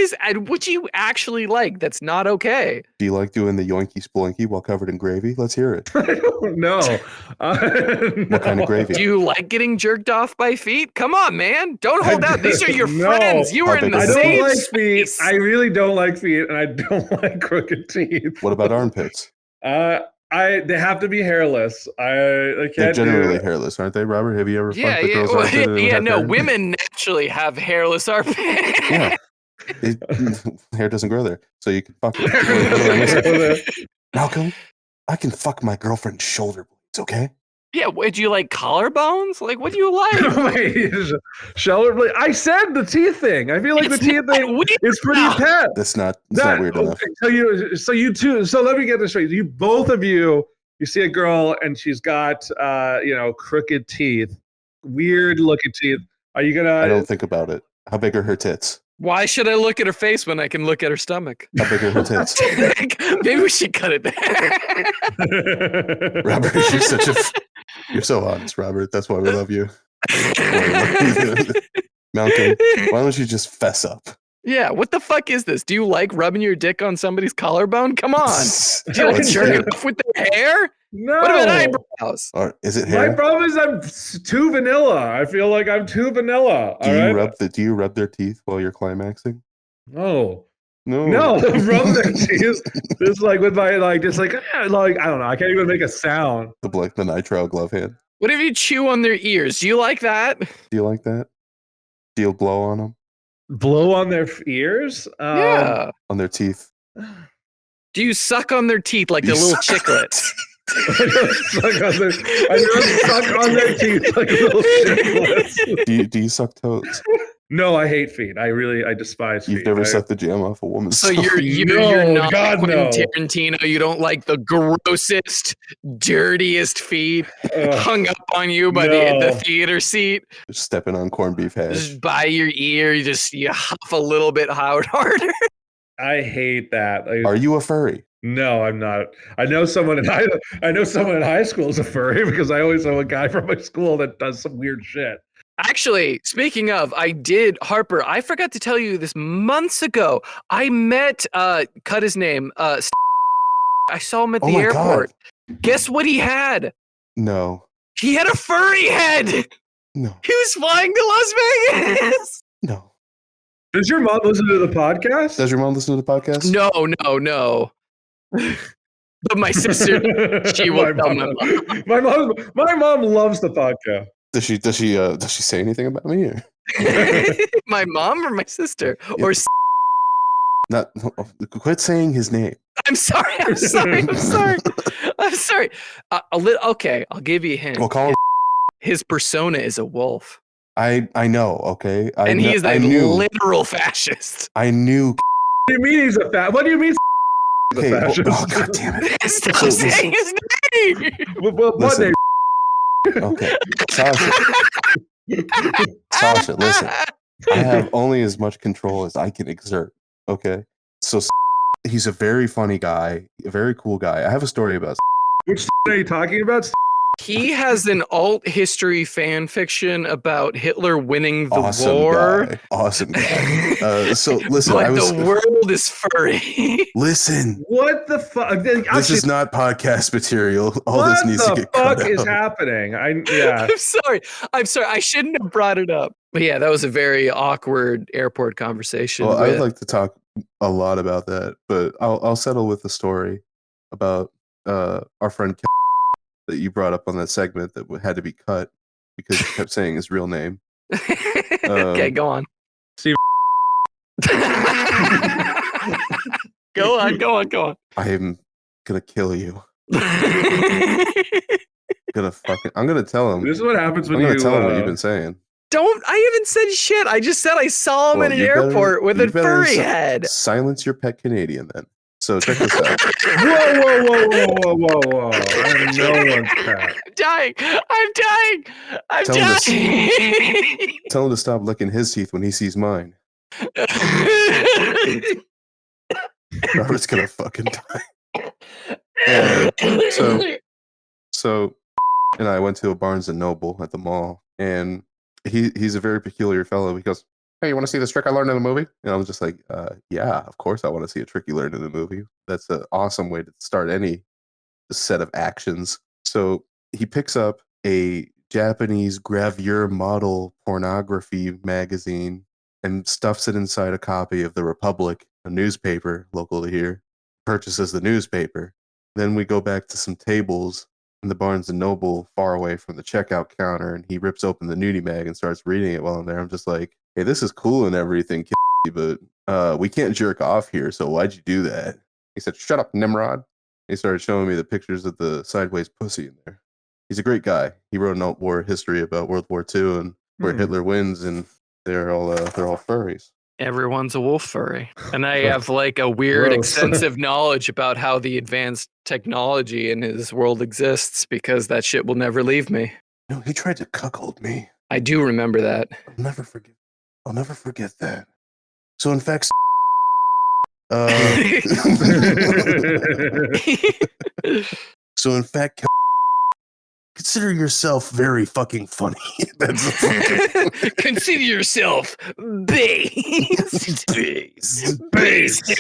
you actually like that's not okay? Do you like doing the yoinky sploinky while covered in gravy? Let's hear it. No. What kind of gravy? Do you like getting jerked off by feet? Come on, man. Don't hold out. These are your No. friends. You were How in big the is I it? same don't like feet. space. I really don't like feet, and I don't like crooked teeth. What about armpits? I They have to be hairless. I They're can't generally do. hairless, aren't they, Robert? Have you ever Yeah, fucked a yeah, girl's well, armpit and it would yeah. have No, hair? women naturally have hairless armpits. Yeah. Hair doesn't grow there, so you can fuck it. What am I missing? Malcolm, I can fuck my girlfriend's shoulder blades, okay? Yeah, would you like collarbones? Like, what do you like? Wait, shoulder blade. I said the teeth thing. I feel like It's the teeth not thing weird is pretty enough. pet. That's not weird enough. So you two. So let me get this straight. You both of you see a girl and she's got crooked teeth, weird looking teeth. Are you gonna? I don't think about it. How big are her tits? Why should I look at her face when I can look at her stomach? How big are her tits? Maybe we should cut it there. Robert, you're so honest, Robert. That's why we love you. Malcolm, why don't you just fess up? Yeah, what the fuck is this? Do you like rubbing your dick on somebody's collarbone? Come on. Do you like Let's jerking hear it. off with their hair? No. What about eyebrows? Or is it My hair? problem is I'm too vanilla. I feel like I'm too vanilla. Do you rub their teeth while you're climaxing? No. No. No, rub their teeth. Just like with my I don't know. I can't even make a sound. The nitrile glove hand. What if you chew on their ears? Do you like that? Do you like that? Do you blow on them? Blow on their ears? Yeah. On their teeth? Do you suck on their teeth like the little chiclets? I don't suck on their teeth like little chiclets. Do you suck toes? No, I hate feet. I despise feet. You've never sucked the jam off a woman's So toe. you're not God, Quentin no. Tarantino. You don't like the grossest, dirtiest feet hung up on you by the theater seat. Stepping on corned beef hash. Just by your ear, you huff a little bit harder. I hate that. Are you a furry? No, I'm not. I know someone in high school is a furry because I always know a guy from my school that does some weird shit. Actually, speaking of, Harper, I forgot to tell you this months ago. I met, cut his name, I saw him at the airport. God. Guess what he had? No. He had a furry head. No. He was flying to Las Vegas. No. Does your mom listen to the podcast? Does your mom listen to the podcast? No. But my sister, she will tell my mom. My mom loves the podcast. Does she say anything about me? Or? My mom or my sister? Yeah. Or quit saying his name. I'm sorry. Okay, I'll give you a hint. Well, call him. His persona is a wolf. I know, okay? He's a literal fascist. I knew. What do you mean he's a fascist? What do you mean he's a fascist? Oh, God damn it. Stop saying his name. What name? Okay. Sasha, listen. I have only as much control as I can exert, okay? So he's a very funny guy, a very cool guy. I have a story about Which are you talking about? He has an alt history fan fiction about Hitler winning the war. Awesome guy. So listen, but the world is furry. Listen. What the fuck? This is not podcast material. All this needs to get cut out. What the fuck is happening? I'm sorry. I shouldn't have brought it up. But yeah, that was a very awkward airport conversation. Well, I'd like to talk a lot about that, but I'll settle with the story about our friend that you brought up on that segment that had to be cut because you kept saying his real name. Okay, go on. Steve. Go on. I am gonna kill you. I'm gonna tell him. This is what happens when I'm gonna tell him what you've been saying. I haven't said shit. I just said I saw him in an airport with a furry head. Silence your pet Canadian then. So check this out. Whoa. I'm no one's pet. I'm dying. Tell him to stop licking his teeth when he sees mine. Robert's gonna fucking die. So and I went to a Barnes and Noble at the mall, and he's a very peculiar fellow. He goes, "Hey, you want to see this trick I learned in the movie?" And I was just like, yeah, of course I want to see a trick you learned in the movie. That's an awesome way to start any set of actions. So he picks up a Japanese gravure model pornography magazine and stuffs it inside a copy of The Republic, a newspaper local to here, purchases the newspaper, Then we go back to some tables in the Barnes and Noble far away from the checkout counter, and he rips open the nudie mag and starts reading it while I'm there. I'm just like, hey, this is cool and everything, but we can't jerk off here, so why'd you do that? He said, shut up, Nimrod. He started showing me the pictures of the sideways pussy in there. He's a great guy. He wrote an alt-war history about World War II and where Hitler wins, and they're all furries. Everyone's a wolf furry. And I have like a weird, Gross. extensive knowledge about how the advanced technology in his world exists because that shit will never leave me. No, he tried to cuckold me. I do remember that. I'll never forget that. So in fact, so in fact, consider yourself very fucking funny. That's Consider yourself based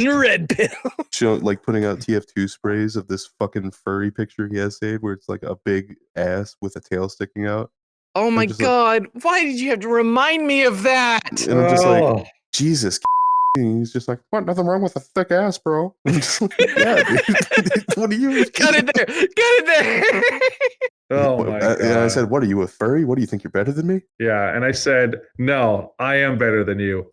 in red pill. show like putting out TF2 sprays of this fucking furry picture he has saved where it's like a big ass with a tail sticking out. Oh my just like- god, why did you have to remind me of that? And I'm just Oh. like, Jesus. And he's just like, what? Nothing wrong with a thick ass, bro. I'm just like, yeah, dude. What are you? Cut it there. Cut it there. Oh my god. And I said, what are you, a furry? What do you think, you're better than me? Yeah, and I said, no, I am better than you.